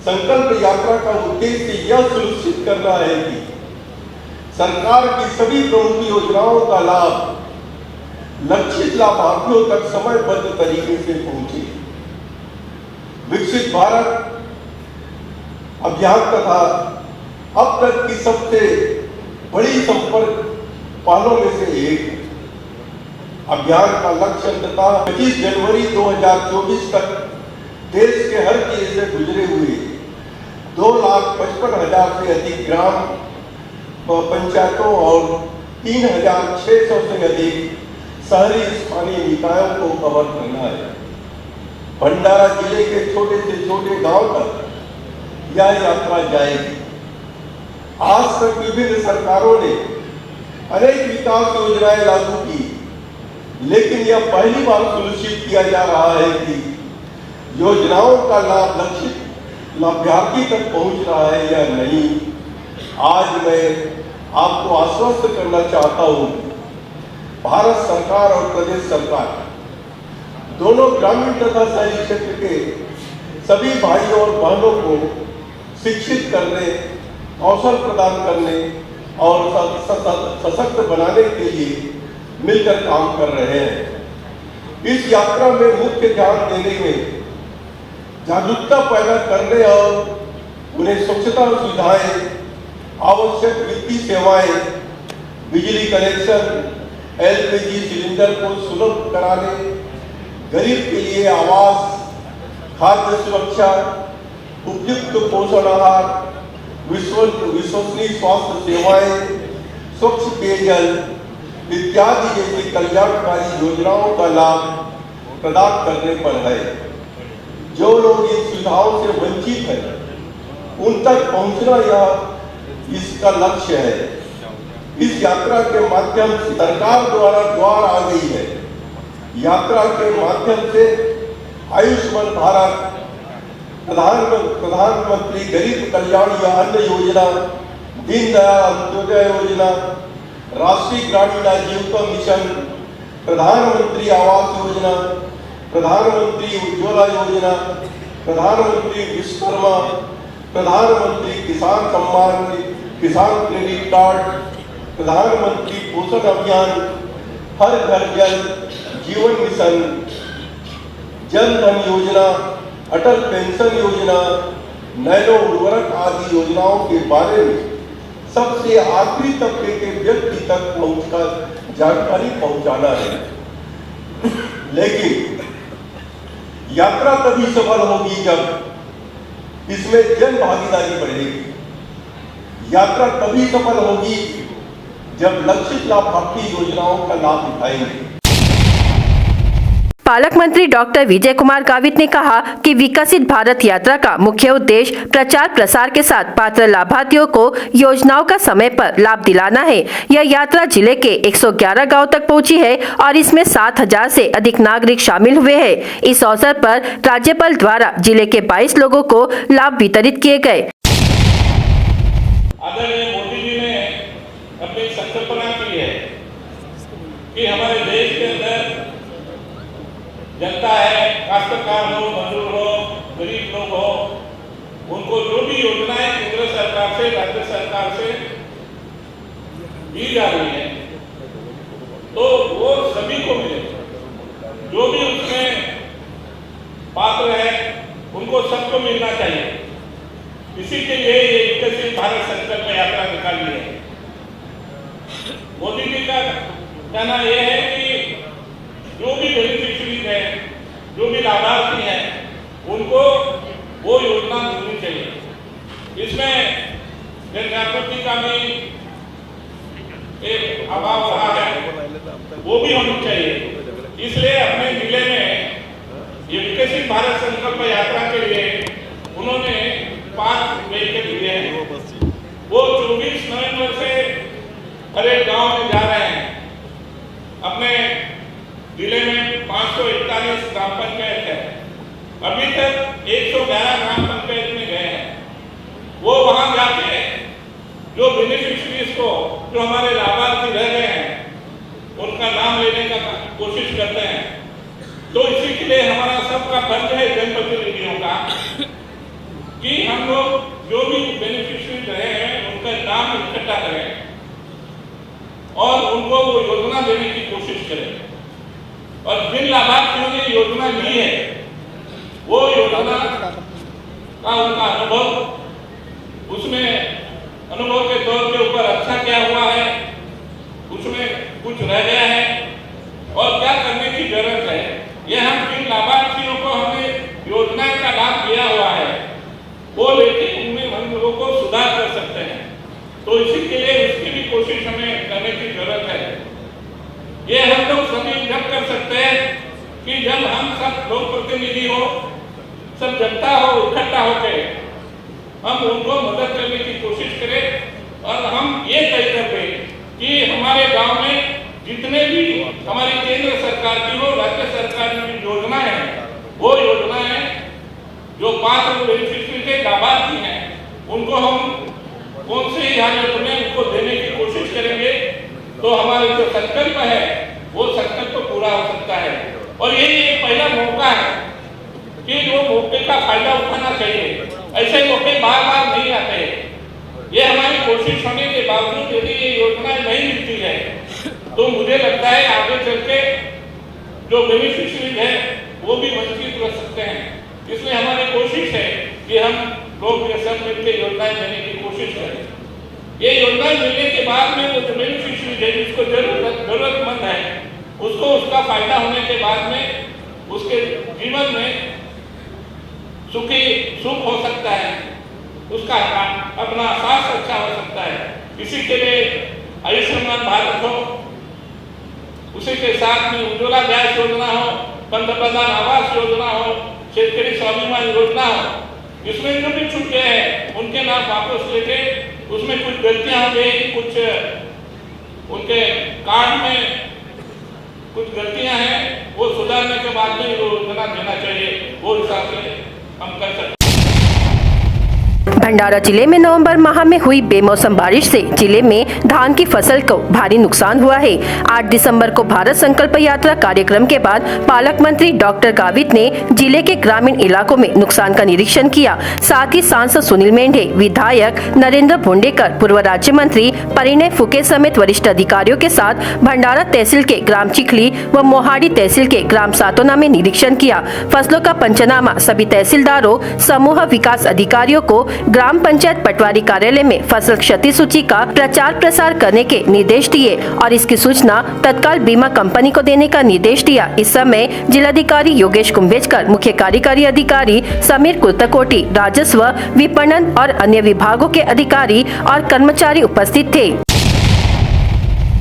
संकल्प यात्रा का उद्देश्य यह सुनिश्चित करना है कि सरकार की सभी प्रमुख योजनाओं का लाभ लक्षित लाभार्थियों तक समयबद्ध तरीके से पहुंचे. विकसित भारत अभियान तथा अब तक की सबसे बड़ी संपर्क पहलों में से एक अभियान का लक्ष्य अंततः 25 जनवरी 2024 तक देश के हर जिले से गुजरे हुए 2,55,000 से अधिक ग्राम पंचायतों और 3,600 से अधिक शहरी स्थानीय निकायों को कवर करना है. भंडारा जिले के छोटे से छोटे गांव तक यह यात्रा जाएगी. आज तक विभिन्न सरकारों ने अनेक विकास योजनाएं लागू की, लेकिन यह पहली बार सुनिश्चित किया जा रहा है कि योजनाओं का लाभ लक्षित लाभार्थी तक पहुंच रहा है या नहीं. आज मैं आपको आश्वस्त करना चाहता हूं, भारत सरकार और प्रदेश सरकार दोनों ग्रामीण तथा शहरी क्षेत्र के सभी भाइयों और बहनों को शिक्षित करने, अवसर प्रदान करने और सशक्त बनाने के लिए मिलकर काम कर रहे हैं. इस यात्रा में मुख्य ध्यान देने में जागरूकता पैदा करने और उन्हें स्वच्छता सुविधाएं, आवश्यक वित्तीय सेवाएं, बिजली कनेक्शन, एलपीजी सिलेंडर को सुलभ कराने, गरीब के लिए आवास, खाद्य सुरक्षा, उपयुक्त पोषण आहार, विश्वसनीय स्वास्थ्य सेवाएं, स्वच्छ पेयजल इत्यादि जैसी कल्याणकारी योजनाओं का लाभ प्रदान करने पर है. जो लोग इन सुविधाओं से वंचित हैं उन तक पहुंचना यह इसका लक्ष्य है. इस यात्रा के माध्यम से सरकार द्वारा द्वार आ गई है. यात्रा के माध्यम से आयुष्मान भारत, प्रधानमंत्री गरीब कल्याण या अन्न योजना, दीनदयाल अंत्योदय योजना, राष्ट्रीय ग्रामीण आजीविका मिशन, प्रधानमंत्री आवास योजना, प्रधानमंत्री उज्ज्वला योजना, प्रधानमंत्री विश्वकर्मा, प्रधानमंत्री किसान सम्मान, किसान क्रेडिट कार्ड, प्रधानमंत्री पोषण अभियान, हर घर जल जीवन मिशन, जन धन योजना, अटल पेंशन योजना, नैनो उर्वरक आदि योजनाओं के बारे में सबसे आखिरी तबके के व्यक्ति तक पहुंचकर जानकारी पहुंचाना है. लेकिन यात्रा तभी सफल होगी जब इसमें जन भागीदारी बढ़ेगी. यात्रा तभी सफल होगी जब लक्षित लाभार्थी योजनाओं का लाभ उठाएंगे. पालक मंत्री डॉक्टर विजय कुमार गावित ने कहा कि विकसित भारत यात्रा का मुख्य उद्देश्य प्रचार प्रसार के साथ पात्र लाभार्थियों को योजनाओं का समय पर लाभ दिलाना है। यह यात्रा जिले के 111 गांव तक पहुंची है और इसमें 7,000 से अधिक नागरिक शामिल हुए हैं। इस अवसर पर राज्यपाल द्वारा जिले के 22 लोगों को लाभ वितरित किए गए। आदरणीय मोदी जी ने अपनी संकल्पना की है कि हमारे देश के अंदर जनता है, काश्तकार हो, मजदूर हो, गरीब लोग हो, उनको जो भी योजनाएं केंद्र सरकार से, राज्य सरकार से दी जा रही है तो वो सभी को मिले। जो भी उसमें पात्र है उनको सबको मिलना चाहिए। इसी के लिए ये विकसित भारत संकल्प यात्रा निकाली है। मोदी जी का कहना यह है कि जो भी बेनिफिशियरीज है, जो भी लाभार्थी हैं, उनको वो योजना मिलनी चाहिए। इसमें जनजागृति का भी एक अभाव रहा है, वो भी होनी चाहिए। इसलिए अपने जिले में ये विकसित भारत संकल्प यात्रा के लिए उन्होंने 5 व्हीकल दिए हैं। वो 24 नवंबर से हर एक गांव में जा रहे हैं। अपने जिले में 541 ग्राम पंचायत है। अभी तक 111 ग्राम पंचायत में गए हैं। वो वहां जाके जो बेनिफिशियरीज को, जो हमारे लाभार्थी रह गए हैं, उनका नाम लेने का कोशिश करते हैं। तो इसी के लिए हमारा सबका फर्ज है जनप्रतिनिधियों का कि हम लोग जो भी बेनिफिशियरीज रहे हैं उनका नाम इकट्ठा करें और उनको वो योजना देने की कोशिश करें। और जिन लाभार्थियों ने योजना ली है वो योजना का उनका अनुभव, उसमें अनुभव के तौर के ऊपर अच्छा क्या हुआ है, उसमें कुछ रह गया है और क्या करने की जरूरत है, ये हम जिन लाभार्थियों को हमने योजना का लाभ दिया हुआ है वो लेके उनमें हम लोगों को सुधार कर सकते हैं। तो इसी के लिए उसकी भी कोशिश हमें करने की जरूरत है। ये हम लोग सभी जब कर सकते हैं कि जब हम सब लोक प्रतिनिधि हो, सब जनता हो, इकट्ठा होकर हम उनको मदद करने की कोशिश करें और हम ये तय कर दें कि हमारे गांव में जितने भी हमारी केंद्र सरकार की हो, राज्य सरकार की योजना है, वो योजनाएं जो पात्र बेनिफिशियरी के लाभार्थी हैं उनको हम कौन से ही हालत में उनको देने की कोशिश करेंगे तो हमारे जो संकल्प है वो संकल्प पूरा हो सकता है। और यही एक पहला मौका है कि जो मौके का फायदा उठाना चाहिए। ऐसे मौके बार बार नहीं आते। ये हमारी कोशिश होने के बावजूद यदि ये योजनाएं नहीं मिलती है तो मुझे लगता है आगे चल के जो बेनिफिशियरी है वो भी वंचित रह सकते हैं। इसलिए हमारी कोशिश है कि हम लोग सब मिलकर योजनाएं देने की कोशिश करें। ये योजनाएं मिलने के बाद में वो जो बेनिफिशियरी है जिसको जरूरतमंद है उसको उसका फायदा होने के बाद में उसके जीवन में सुख हो सकता है, उसका अपना स्वास्थ्य अच्छा हो सकता है। इसी के लिए आयुष्मान भारत हो, उसी के साथ में उज्ज्वला गैस योजना हो, पंतप्रधान आवास योजना हो, शेतकरी स्वाभिमान योजना हो, इसमें जो भी छूट गए हैं उनके नाम वापस लेके उसमें कुछ गलतियां हो गई, कुछ उनके कार्ड में कुछ गलतियां हैं, वो सुधारने के बाद में योजना देना चाहिए। वो हिसाब से हम कर सकते हैं। भंडारा जिले में नवंबर माह में हुई बेमौसम बारिश से जिले में धान की फसल को भारी नुकसान हुआ है। 8 दिसंबर को भारत संकल्प यात्रा कार्यक्रम के बाद पालक मंत्री डॉक्टर गावित ने जिले के ग्रामीण इलाकों में नुकसान का निरीक्षण किया। साथ ही सांसद सुनील मेंढे, विधायक नरेंद्र भोंडेकर, पूर्व राज्य मंत्री परिणय फुके समेत वरिष्ठ अधिकारियों के साथ भंडारा तहसील के ग्राम चिखली व मोहाड़ी तहसील के ग्राम सातोना में निरीक्षण किया। फसलों का पंचनामा सभी तहसीलदारों, समूह विकास अधिकारियों को ग्राम पंचायत पटवारी कार्यालय में फसल क्षति सूची का प्रचार प्रसार करने के निर्देश दिए और इसकी सूचना तत्काल बीमा कंपनी को देने का निर्देश दिया। इस समय जिलाधिकारी योगेश कुंभेजकर, मुख्य कार्यकारी अधिकारी समीर कुर्तकोटी, राजस्व, विपणन और अन्य विभागों के अधिकारी और कर्मचारी उपस्थित थे।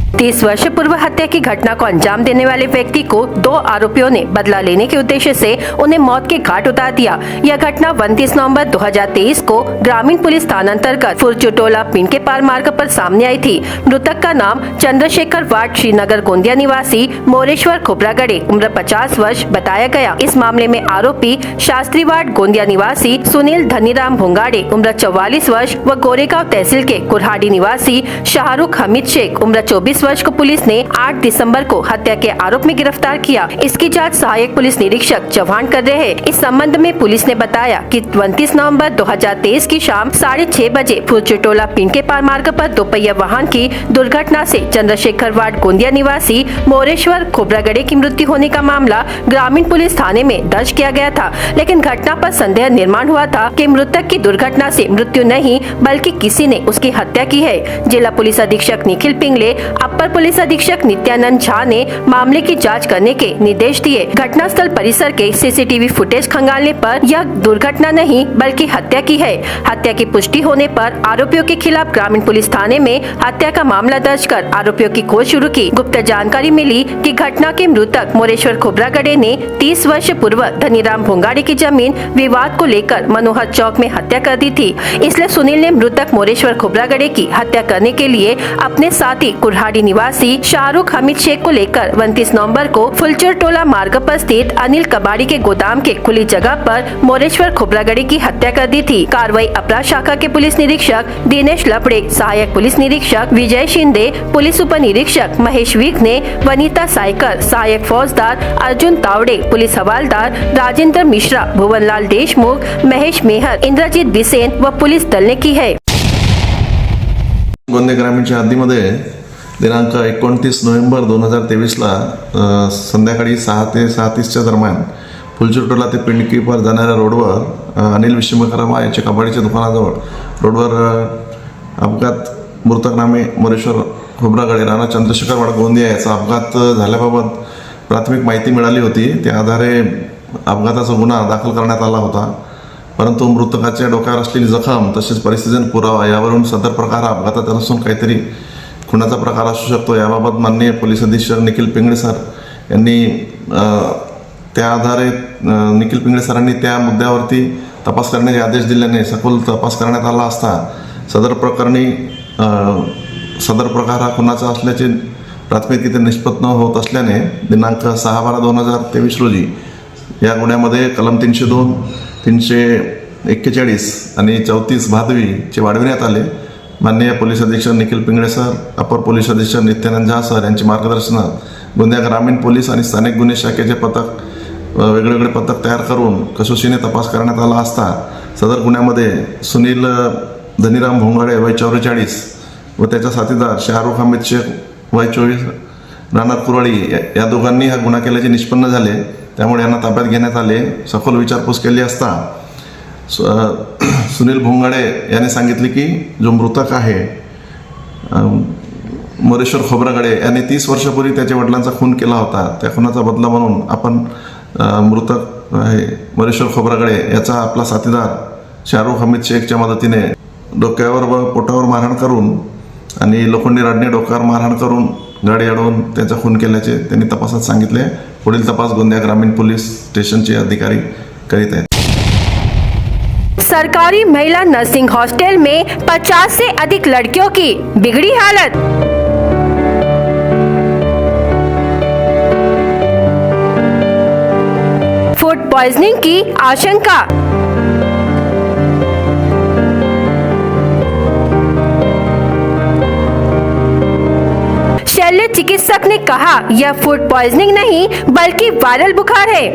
30 वर्ष पूर्व हत्या की घटना को अंजाम देने वाले व्यक्ति को 2 आरोपियों ने बदला लेने के उद्देश्य से उन्हें मौत के घाट उतार दिया। यह घटना 29 नवंबर 2023 को ग्रामीण पुलिस थाना अंतर्गत फुरचुटोला पिंड के पार मार्ग पर सामने आई थी। मृतक का नाम चंद्रशेखर वार्ड श्रीनगर गोंदिया निवासी मोरेश्वर खोबरागड़े उम्र 50 वर्ष बताया गया। इस मामले में आरोपी शास्त्री वार्ड गोंदिया निवासी सुनील धनीराम भोंगाड़े उम्र 44 वर्ष व गोरेगांव तहसील के कुरहाड़ी निवासी शाहरुख हमीद शेख उम्र 24 वर्ष को पुलिस ने 8 दिसंबर को हत्या के आरोप में गिरफ्तार किया। इसकी जांच सहायक पुलिस निरीक्षक चौहान कर रहे हैं। इस संबंध में पुलिस ने बताया कि 29 नवंबर 2023 की शाम 6:30 बजे फुरचुटोला पिंड के पार मार्ग पर दोपहिया वाहन की दुर्घटना से चंद्रशेखर वार्ड गोंदिया निवासी मोरेश्वर खोबरागड़े की मृत्यु होने का मामला ग्रामीण पुलिस थाने में दर्ज किया गया था। लेकिन घटना पर संदेह निर्माण हुआ था कि मृतक की दुर्घटना से मृत्यु नहीं बल्कि किसी ने उसकी हत्या की है। जिला पुलिस अधीक्षक निखिल पिंगले, अपर पुलिस अधीक्षक नित्यानंद झा ने मामले की जांच करने के निर्देश दिए। घटनास्थल परिसर के सीसीटीवी फुटेज खंगालने पर यह दुर्घटना नहीं बल्कि हत्या की है। हत्या की पुष्टि होने पर आरोपियों के खिलाफ ग्रामीण पुलिस थाने में हत्या का मामला दर्ज कर आरोपियों की खोज शुरू की। गुप्त जानकारी मिली कि घटना के मृतक मोरेश्वर खोबरागड़े ने 30 वर्ष पूर्व धनीराम भोंगाड़े की जमीन विवाद को लेकर मनोहर चौक में हत्या कर दी थी। इसलिए सुनील ने मृतक मोरेश्वर खोबरागड़े की हत्या करने के लिए अपने साथी कुरहाड़ी निवासी शाहरुख हमीद शेख को लेकर 29 नवंबर को फुलचुटोला मार्ग पर स्थित अनिल कबाड़ी के गोदाम के खुली जगह पर मोरेश्वर खोबरागड़े की हत्या कर दी थी। कार्रवाई अपराध शाखा के पुलिस निरीक्षक दिनेश लपड़े, सहायक पुलिस निरीक्षक विजय शिंदे, पुलिस उप निरीक्षक महेश विघ्ने, वनीता सायकर, सहायक फौजदार अर्जुन तावड़े, पुलिस हवालदार राजेंद्र मिश्रा, भुवनलाल देशमुख, महेश मेहर, इंद्रजीत बिसेन व पुलिस दल ने की है। गोंदिया ग्रामीणच्या हद्दीमध्ये दिनांक 29 नोव्हेंबर 2023ला संध्याकाळी 6 ते 6:30च्या दरम्यान फुलचुटोला ते पिंडकीपर जाणाऱ्या रोडवर अनिल विश्वकर्मा यांच्या कबाडीच्या दुकानाजवळ रोडवर अपघात मृतक नामे मोरेश्वर खोबरागड़े राणा चंद्रशेखर वार्ड गोंदिया याचा अपघात झाल्याबाबत प्राथमिक माहिती मिळाली होती। त्या आधारे अपघाताचा गुन्हा दाखल करण्यात आला होता, परंतु मृतकाच्या डोक्यावर असलेली जखम तसेच परिस्थितीजन्य पुरावा यावरून सदर प्रकार हा अपघाताचा नसून काहीतरी खुनाचा प्रकार असू शकतो याबाबत माननीय पोलीस अधीक्षक निखिल पिंगळे सर यांनी त्या आधारे निखिल पिंगळे सरांनी त्या मुद्द्यावरती तपास करण्याचे आदेश दिल्याने सखोल तपास करण्यात आला असता सदर प्रकार हा खुनाचा असल्याचे प्राथमिकरित्या निष्पन्न होत असल्याने दिनांक 6/12/2023 रोजी या गुन्ह्यामध्ये कलम 302, 341 आणि 34 भादवीचे वाढविण्यात आले। माननीय पोलीस अधीक्षक निखिल पिंगळे सर, अपर पोलीस अधीक्षक नित्यानंद झा सर यांच्या मार्गदर्शनात गोंदिया ग्रामीण पोलीस आणि स्थानिक गुन्हे शाखेचे वेगवेगळे पथक तयार करून कसोशीने तपास करण्यात आला असता सदर गुन्ह्यामध्ये सुनील धनीराम भोंगाड़े वय 44 व त्याचा साथीदार शाहरुख हमीद शेख वय 24 राहणार कुराडी या दोघांनी हा गुन्हा केल्याचे निष्पन्न झाले। त्यामुळे यांना ताब्यात घेण्यात आले। सखोल विचारपूस केली असता सुनील भोंगाड़े यांनी सांगितले की जो मृतक आहे मोरेश्वर खोबरागड़े यांनी 30 वर्षापूर्वी त्याच्या वडिलांचा खून केला होता। त्या खुनाचा बदला म्हणून आपण मृतक आहे मोरेश्वर खोबरागड़े याचा आपला साथीदार शाहरुख हमीद शेखच्या मदतीने डोक्यावर व पोटावर मारहाण करून आणि लोखंडी रॉडने डोक्यावर मारहाण करून गाडी अडवून त्याचा खून केल्याचे त्यांनी तपासात सांगितले। पुढील तपास गोंदिया ग्रामीण पोलीस स्टेशनचे अधिकारी करीत आहेत। सरकारी महिला नर्सिंग हॉस्टल में 50 से अधिक लड़कियों की बिगड़ी हालत। फूड पॉइजनिंग की आशंका। शल्य चिकित्सक ने कहा यह फूड पॉइजनिंग नहीं बल्कि वायरल बुखार है।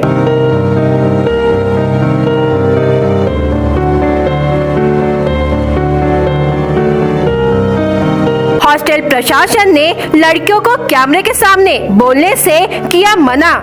हॉस्टल प्रशासन ने लड़कियों को कैमरे के सामने बोलने से किया मना।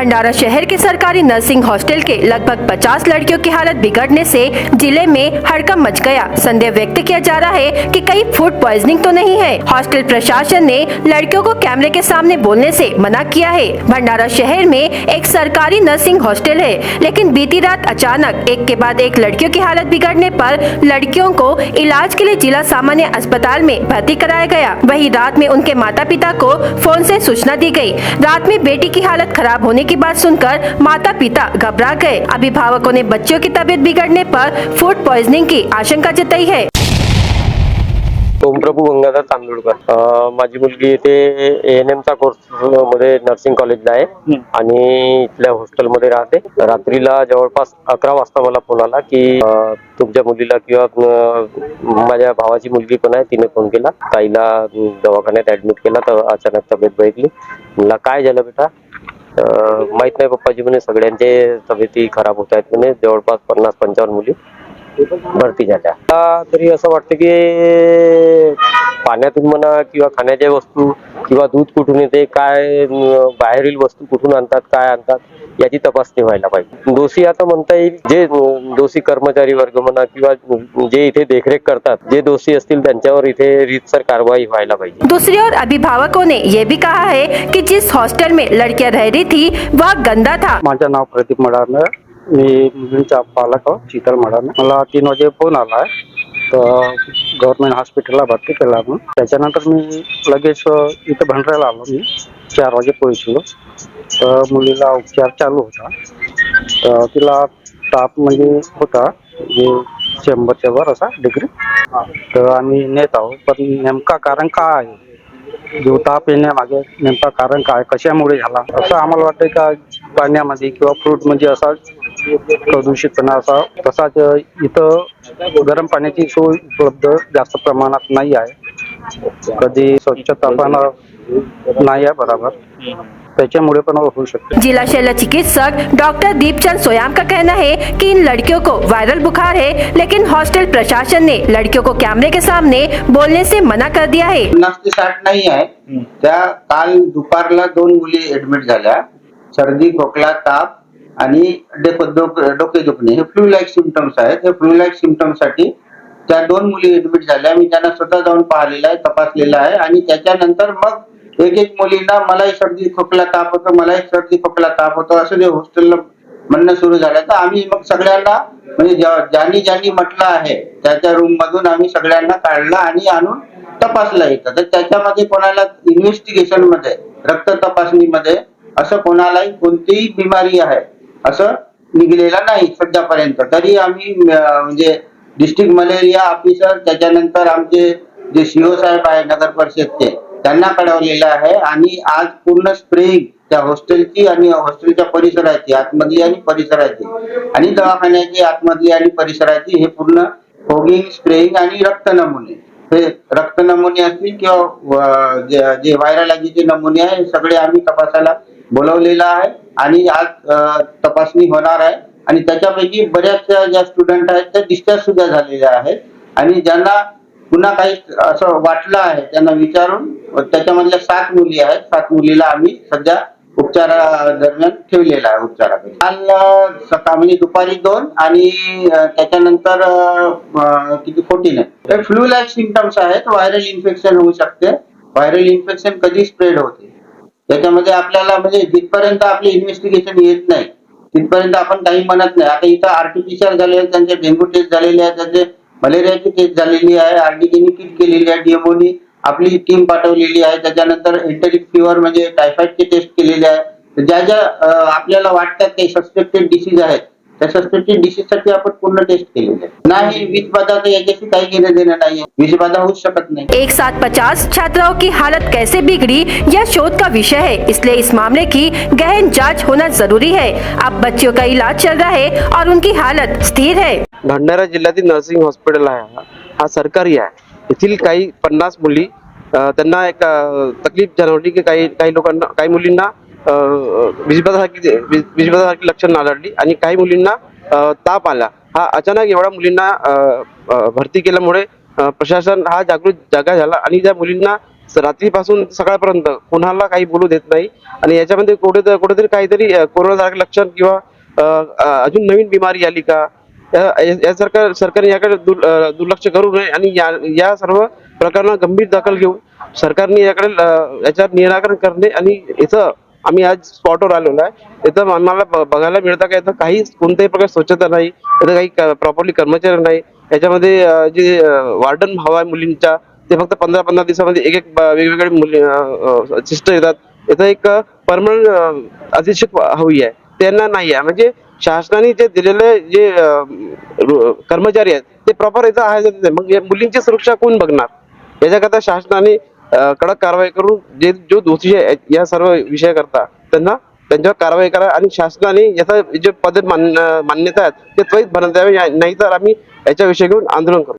भंडारा शहर के सरकारी नर्सिंग हॉस्टल के लगभग 50 लड़कियों की हालत बिगड़ने से जिले में हड़कंप मच गया। संदेह व्यक्त किया जा रहा है कि कहीं फूड पॉइजनिंग तो नहीं है। हॉस्टल प्रशासन ने लड़कियों को कैमरे के सामने बोलने से मना किया है। भंडारा शहर में एक सरकारी नर्सिंग हॉस्टल है, लेकिन बीती रात अचानक एक के बाद एक लड़कियों की हालत बिगड़ने पर लड़कियों को इलाज के लिए जिला सामान्य अस्पताल में भर्ती कराया गया। वहीं रात में उनके माता पिता को फोन से सूचना दी गई। रात में बेटी की हालत खराब होने की बात सुनकर माता पिता घबरा गए। अभिभावकों ने बच्चों की तबीयत बिगड़ने पर फूड पॉइजनिंग की आशंका जताई है। ओमप्रभू गंगाधर तांदुळकर, माझी मुलगी इथे ANM चा कोर्स मध्ये नर्सिंग कॉलेजला आहे आणि इथल्या हॉस्टेलमध्ये राहते। रात्रीला जवळपास 11 वाजता मला फोन आला की तुमच्या मुलीला किंवा माझ्या भावाची मुलगी पण आहे, तिने फोन केला, ताईला दवाखान्यात ऍडमिट केला तर अचानक तब्येत बिघडली। मला काय झालं बेटा? माहित नाही पप्पाजी म्हणे सगळ्यांचे तब्येती खराब होत आहेत म्हणे, जवळपास 50-55 मुली भरती झाल्या। तरी असं वाटतं की पाण्यातून म्हणा किंवा खाण्याच्या वस्तू किंवा दूध कुठून येते, काय बाहेरील वस्तू कुठून आणतात, काय आणतात, याची तपासणी व्हायला पाहिजे। दोषी आता म्हणता येईल जे दोषी कर्मचारी वर्ग म्हणा किंवा जे इथे देखरेख करतात, जे दोषी असतील त्यांच्यावर इथे रीतसर कारवाई व्हायला पाहिजे। दूसरी ओर अभिभावकों ने ये भी कहा है कि जिस हॉस्टल में लड़कियां रह रही थी वह गंदा था। माझं नाव प्रदीप मडाने, मी मुलींचा पालक आहोत, शीतल मडाने। मला 3 वाजे फोन आला आहे तर गव्हर्नमेंट हॉस्पिटलला भरती केला म्हणून। त्याच्यानंतर मी लगेच इथे भंडाऱ्याला आलो। मी 4 वाजे पोहोचलो तर मुलीला उपचार चालू होता। तर तिला ताप म्हणजे होता जे 100च्या वर असा डिग्री। तर आम्ही नेत आहोत, पण नेमका कारण काय आहे, जो ताप येण्यामागे नेमका कारण काय, कशामुळे झाला, असं आम्हाला वाटतं का पाण्यामध्ये किंवा फ्रूट म्हणजे असा प्रदूषितपणा असा। तसाच इथं गरम पाण्याची सोय उपलब्ध जास्त प्रमाणात नाही आहे, कधी स्वच्छता पण नाही आहे बराबर, त्याच्यामुळे पण होऊ शकते। जिला शल्य चिकित्सक डॉक्टर दीपचंद सोयाम का कहना है कि इन लड़कियों को वायरल बुखार है, लेकिन हॉस्टल प्रशासन ने लड़कियों को कैमरे के सामने बोलने से मना कर दिया है। 50 ते 60 नाही आहे। त्या काल दुपारला 2 मुली ऍडमिट झाल्या, सर्दी, खोकला, ताप आणि डोके दुखणे, हे फ्लू लाईक सिम्पटम्स आहेत। हे फ्लू लाईक सिम्पटम्स साठी त्या 2 मुली ऍडमिट झाल्या। मी त्यांना स्वतः जाऊन पाहिलेलं आहे, तपासलेलं आहे आणि त्याच्यानंतर मग एक मुलींना मलाही सर्दी खोकला ताप होतो, मलाही सर्दी खोकला ताप होतो असं जे हॉस्टेलला म्हणणं सुरू झालं। तर आम्ही मग सगळ्यांना म्हणजे ज्यांनी म्हटलं आहे त्या रूम मधून आम्ही सगळ्यांना काढला आणि आणून तपासला येतं। तर त्याच्यामध्ये कोणाला इन्व्हेस्टिगेशन मध्ये, रक्त तपासणीमध्ये असं कोणालाही कोणतीही बिमारी आहे असं निघलेला नाही सध्यापर्यंत। तरी आम्ही म्हणजे डिस्ट्रिक्ट मलेरिया ऑफिसर, त्याच्यानंतर आमचे जे CO साहेब आहे नगर परिषदचे, त्यांना कळवलेलं आहे आणि आज पूर्ण स्प्रेइंग त्या हॉस्टेलची आणि हॉस्टेलच्या परिसराची, आतमधली आणि परिसराची आणि दवाखान्याची आतमधली आणि परिसराची हे पूर्ण फॉगिंग, स्प्रेइंग आणि रक्त नमुने, हे रक्त नमुने असतील किंवा जे व्हायरॉलॉजीचे नमुने आहे, हे सगळे आम्ही तपासायला बोलवलेलं आहे आणि आज तपासणी होणार आहे आणि त्याच्यापैकी बऱ्याचशा ज्या स्टुडंट आहेत त्या डिस्चार्ज सुद्धा झालेल्या आहेत आणि ज्यांना पुन्हा काही असं वाटलं आहे त्यांना विचारून त्याच्यामधल्या 7 मुली आहेत। 7 मुलीला आम्ही सध्या उपचारादरम्यान ठेवलेला आहे उपचाराकडे। काल सकाळ म्हणजे दुपारी 2 आणि त्याच्यानंतर किती 14 आहे। फ्लू लाईक सिम्पटम्स आहेत, व्हायरल इन्फेक्शन होऊ शकते। व्हायरल इन्फेक्शन कधी स्प्रेड होते त्याच्यामध्ये आपल्याला म्हणजे जिथपर्यंत आपली इन्व्हेस्टिगेशन येत नाही तिथपर्यंत आपण काही म्हणत नाही। आता इथं RT-PCR झाले आहेत, त्यांचे डेंग्यू टेस्ट झालेले आहेत, त्यांचे मलेरियाची टेस्ट झालेली आहे, RDKनी किट केलेली आहे, DMOनी आपली टीम पाठवलेली आहे, त्याच्यानंतर एंटेरिक फीवर म्हणजे टायफॉइडची टेस्ट केलेली आहे। ज्या आपल्याला वाटतात काही सस्पेक्टेड डिसीज आहेत त्या सस्पेक्टेड डिसीज साठी आपण पूर्ण टेस्ट केलेली आहे। नाही विषबाधा तर याच्याशी काही घेणं देणं नाही, विषबाधा होऊ शकत नाही। एक साथ 50 छात्राओं की हालत कैसे बिगड़ी यह शोध का विषय है, इसलिए इस मामले की गहन जांच होना जरूरी है। अब बच्चियों का इलाज चल रहा है और उनकी हालत स्थिर है। भंडारा जिल्ह्यातील नर्सिंग हॉस्पिटल आहे हा सरकारी आहे। येथील काही 50 मुली त्यांना एक तकलीफ जाणवली की काही लोकांना, काही मुलींना विषबाधासारखी लक्षण आढळली आणि काही मुलींना ताप आला। हा अचानक एवढ्या मुलींना भरती केल्यामुळे प्रशासन हा जागृत जागा झाला आणि त्या मुलींना रात्रीपासून सकाळपर्यंत कोणाला काही बोलू देत नाही आणि याच्यामध्ये कुठेतरी काहीतरी कोरोनासारखं लक्षण किंवा अजून नवीन बिमारी आली का यासारखं सरकारने याकडे दुर्लक्ष करू नये आणि या सर्व प्रकरणात गंभीर दखल घेऊन सरकारने याकडे याच्यावर निराकरण करणे आणि इथं आम्ही आज स्पॉटवर आलेलो आहे. इथं आम्हाला बघायला मिळतं का इथं काही कोणत्याही प्रकारे स्वच्छता नाही, इथं काही प्रॉपरली कर्मचारी नाही. याच्यामध्ये जे वार्डन हवा आहे मुलींच्या ते फक्त 15-15 दिवसामध्ये एक वेगवेगळे मुली सिस्टर येतात. इथं एक परमनंट अधीक्षक हवी आहे, त्यांना नाही आहे. म्हणजे शासनाने जे दिलेले जे कर्मचारी आहेत ते प्रॉपर इथं आहे. मग या मुलींची सुरक्षा कोण बघणार? याच्याकरता शासनाने कडक कारवाई करून जो दोषी आहे या सर्व विषय करता त्यांच्यावर कारवाई करा आणि शासनाने याचा जे मान्यता आहेत ते त्वरित भरण्यात द्यावे, नाही तर आम्ही याच्या विषय घेऊन आंदोलन करू.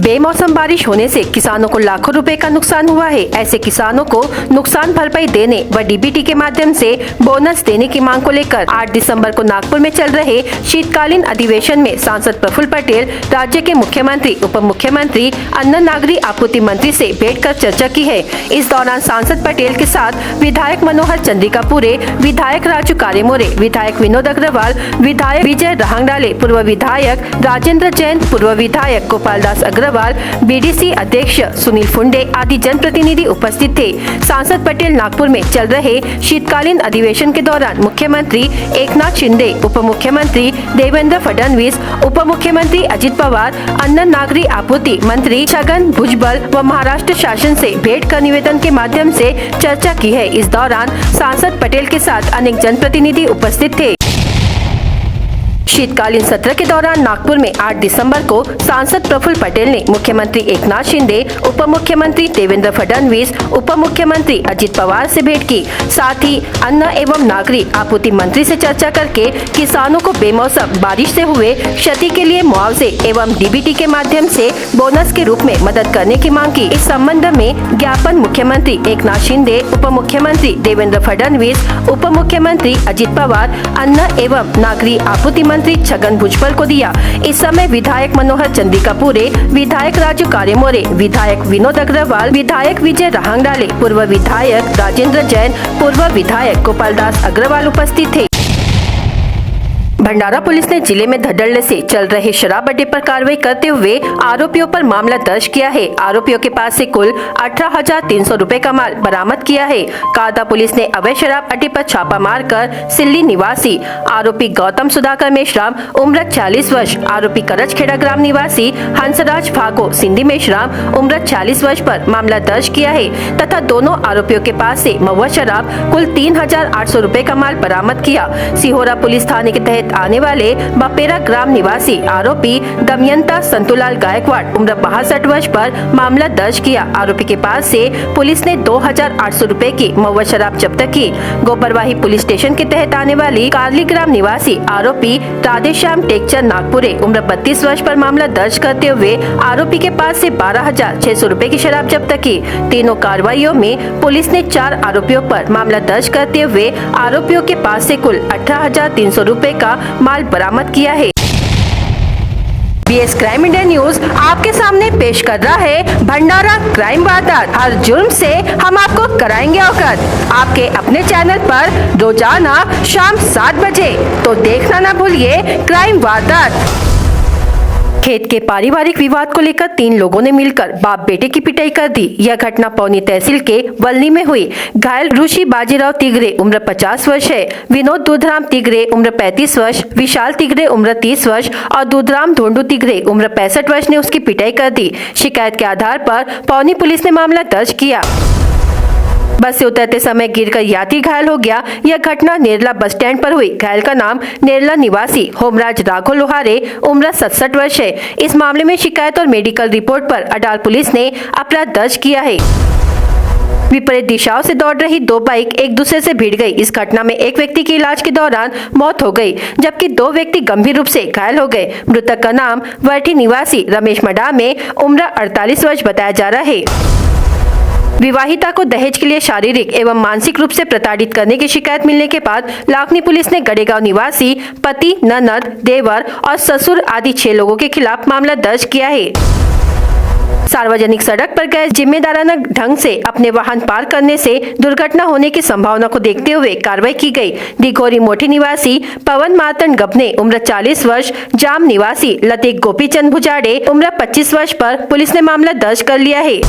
बेमौसम बारिश होने से किसानों को लाखों रुपए का नुकसान हुआ है। ऐसे किसानों को नुकसान भरपाई देने व डीबीटी के माध्यम से बोनस देने की मांग को लेकर 8 दिसंबर को नागपुर में चल रहे शीतकालीन अधिवेशन में सांसद प्रफुल्ल पटेल, राज्य के मुख्यमंत्री, उप मुख्यमंत्री, अन्न नागरिक आपूर्ति मंत्री से भेंट कर चर्चा की है। इस दौरान सांसद पटेल के साथ विधायक मनोहर चंद्रिकापुरे, विधायक राजू कारेमोरे, विधायक विनोद अग्रवाल, विधायक विजय रहांगडाले, पूर्व विधायक राजेंद्र जैन, पूर्व विधायक गोपाल दास अग्रवाल, बीडीसी अध्यक्ष सुनील फुंडे आदि जनप्रतिनिधि उपस्थित थे। सांसद पटेल नागपुर में चल रहे शीतकालीन अधिवेशन के दौरान मुख्यमंत्री एकनाथ शिंदे, उप मुख्यमंत्री देवेंद्र फडणवीस, उप मुख्यमंत्री अजित पवार, अन्न नागरिक आपूर्ति मंत्री छगन भुजबल व महाराष्ट्र शासन से भेंट कर निवेदन के माध्यम से चर्चा की है। इस दौरान सांसद पटेल के साथ अनेक जनप्रतिनिधि उपस्थित थे। शीतकालीन सत्र के दौरान नागपुर में 8 दिसंबर को सांसद प्रफुल्ल पटेल ने मुख्यमंत्री एकनाथ शिंदे, उप मुख्यमंत्री देवेंद्र फडणवीस, उप मुख्यमंत्री अजित पवार से भेंट की। साथ ही अन्न एवं नागरिक आपूर्ति मंत्री से चर्चा करके किसानों को बेमौसम बारिश से हुए क्षति के लिए मुआवजे एवं डीबीटी के माध्यम से बोनस के रूप में मदद करने की मांग की। इस संबंध में ज्ञापन मुख्यमंत्री एकनाथ शिंदे, उप मुख्यमंत्री देवेंद्र फडणवीस, उप मुख्यमंत्री अजित पवार, अन्न एवं नागरिक आपूर्ति मंत्री छगन भुजबल को दिया। इस समय विधायक मनोहर चंद्रिकापुरे, विधायक राजू कारेमोरे, विधायक विनोद अग्रवाल, विधायक विजय रहांगडाले, पूर्व विधायक राजेंद्र जैन, पूर्व विधायक गोपाल दास अग्रवाल उपस्थित थे। भंडारा पुलिस ने जिले में धड़ल्ले से चल रहे शराब अड्डे पर कार्रवाई करते हुए आरोपियों पर मामला दर्ज किया है। आरोपियों के पास से कुल 18,300 रुपए का माल बरामद किया है। कादा पुलिस ने अवैध शराब अड्डे पर छापा मारकर सिल्ली निवासी आरोपी गौतम सुधाकर मेश्राम उम्र 40 वर्ष, आरोपी करजखेड़ा ग्राम निवासी हंसराज भागो सिंधी मेश्राम उम्र 40 वर्ष पर मामला दर्ज किया है तथा दोनों आरोपियों के पास से महुआ शराब कुल 3,800 रुपए का माल बरामद किया। सिहोरा पुलिस थाने के तहत आने वाले बपेरा ग्राम निवासी आरोपी दमयंता संतुलाल गायकवाड़ उम्र 62 वर्ष पर मामला दर्ज किया। आरोपी के पास से पुलिस ने 2,800 रुपए की महुआ शराब जब्त की। गोपरवाही पुलिस स्टेशन के तहत आने वाली कार्ली ग्राम निवासी आरोपी राधेश्याम टेकचंद नागपुरे उम्र 32 वर्ष पर मामला दर्ज करते हुए आरोपी के पास से 12,600 रुपए की शराब जब्त की। तीनों कार्रवाइयों में पुलिस ने 4 आरोपियों पर मामला दर्ज करते हुए आरोपियों के पास से कुल 18,300 रुपए का माल बरामद किया है। बीएस क्राइम इंडिया न्यूज आपके सामने पेश कर रहा है भंडारा क्राइम वारदात। हर जुर्म से हम आपको कराएंगे अवगत। आपके अपने चैनल पर रोजाना शाम 7 बजे, तो देखना ना भूलिए क्राइम वारदात। खेत के पारिवारिक विवाद को लेकर 3 लोगों ने मिलकर बाप बेटे की पिटाई कर दी। यह घटना पौनी तहसील के वलनी में हुई। घायल ऋषि बाजीराव तिगरे उम्र 50 वर्ष है, विनोद दूधराम तिगरे उम्र 35 वर्ष, विशाल तिगरे उम्र 30 वर्ष और दूधराम धोंडू तिगरे उम्र 65 वर्ष ने उसकी पिटाई कर दी। शिकायत के आधार पर पौनी पुलिस ने मामला दर्ज किया। बस से उतरते समय गिरकर यात्री घायल हो गया। यह घटना नेरला बस स्टैंड पर हुई। घायल का नाम नेरला निवासी होमराज राघव लोहारे उम्र 67 वर्ष है। इस मामले में शिकायत और मेडिकल रिपोर्ट पर अडाल पुलिस ने अपराध दर्ज किया है। विपरीत दिशाओं से दौड़ रही 2 बाइक एक दूसरे से भिड़ गई। इस घटना में एक व्यक्ति की इलाज के दौरान मौत हो गई, जबकि 2 व्यक्ति गंभीर रूप से घायल हो गए। मृतक का नाम वर्ठी निवासी रमेश मडा में उम्र 48 वर्ष बताया जा रहा है। विवाहिता को दहेज के लिए शारीरिक एवं मानसिक रूप से प्रताड़ित करने की शिकायत मिलने के बाद लाखनी पुलिस ने गड़ेगांव निवासी पति, ननद, देवर और ससुर आदि 6 लोगों के खिलाफ मामला दर्ज किया है। सार्वजनिक सड़क पर गए जिम्मेदाराना ढंग से अपने वाहन पार करने से दुर्घटना होने की संभावना को देखते हुए कार्रवाई की गई। दिघोरी मोठी निवासी पवन मार्तंड गबने उम्र 40 वर्ष, जाम निवासी लतिक गोपीचंद भुजाड़े उम्र 25 वर्ष पर पुलिस ने मामला दर्ज कर लिया है।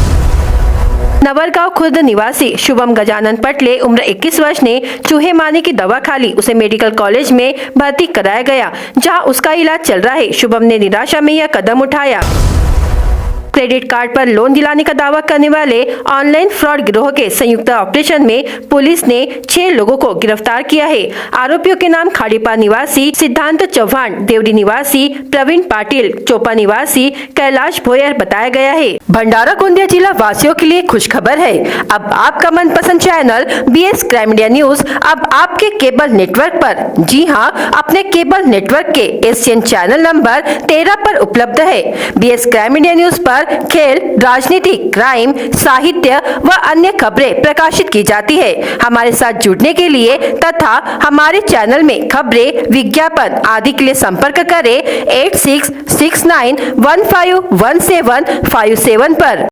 नवरगांव खुर्द निवासी शुभम गजानन पटले उम्र 21 वर्ष ने चूहे मारने की दवा खा ली। उसे मेडिकल कॉलेज में भर्ती कराया गया, जहां उसका इलाज चल रहा है। शुभम ने निराशा में यह कदम उठाया। क्रेडिट कार्ड पर लोन दिलाने का दावा करने वाले ऑनलाइन फ्रॉड गिरोह के संयुक्त ऑपरेशन में पुलिस ने 6 लोगों को गिरफ्तार किया है। आरोपियों के नाम खाड़ीपार निवासी सिद्धांत चौहान, देवरी निवासी प्रवीण पाटिल, चोपा निवासी कैलाश भोयर बताया गया है। भंडारा गोंदिया जिला वासियों के लिए खुश खबर है। अब आपका मनपसंद channel BS crime media news अब आपके केबल नेटवर्क पर, जी हाँ, अपने केबल नेटवर्क के एशियन चैनल नंबर 13 पर उपलब्ध है। BS क्राइम मीडिया न्यूज पर खेल, राजनीति, क्राइम, साहित्य व अन्य खबरें प्रकाशित की जाती है। हमारे साथ जुड़ने के लिए तथा हमारे चैनल में खबरें, विज्ञापन आदि के लिए संपर्क करें 8669151757 पर।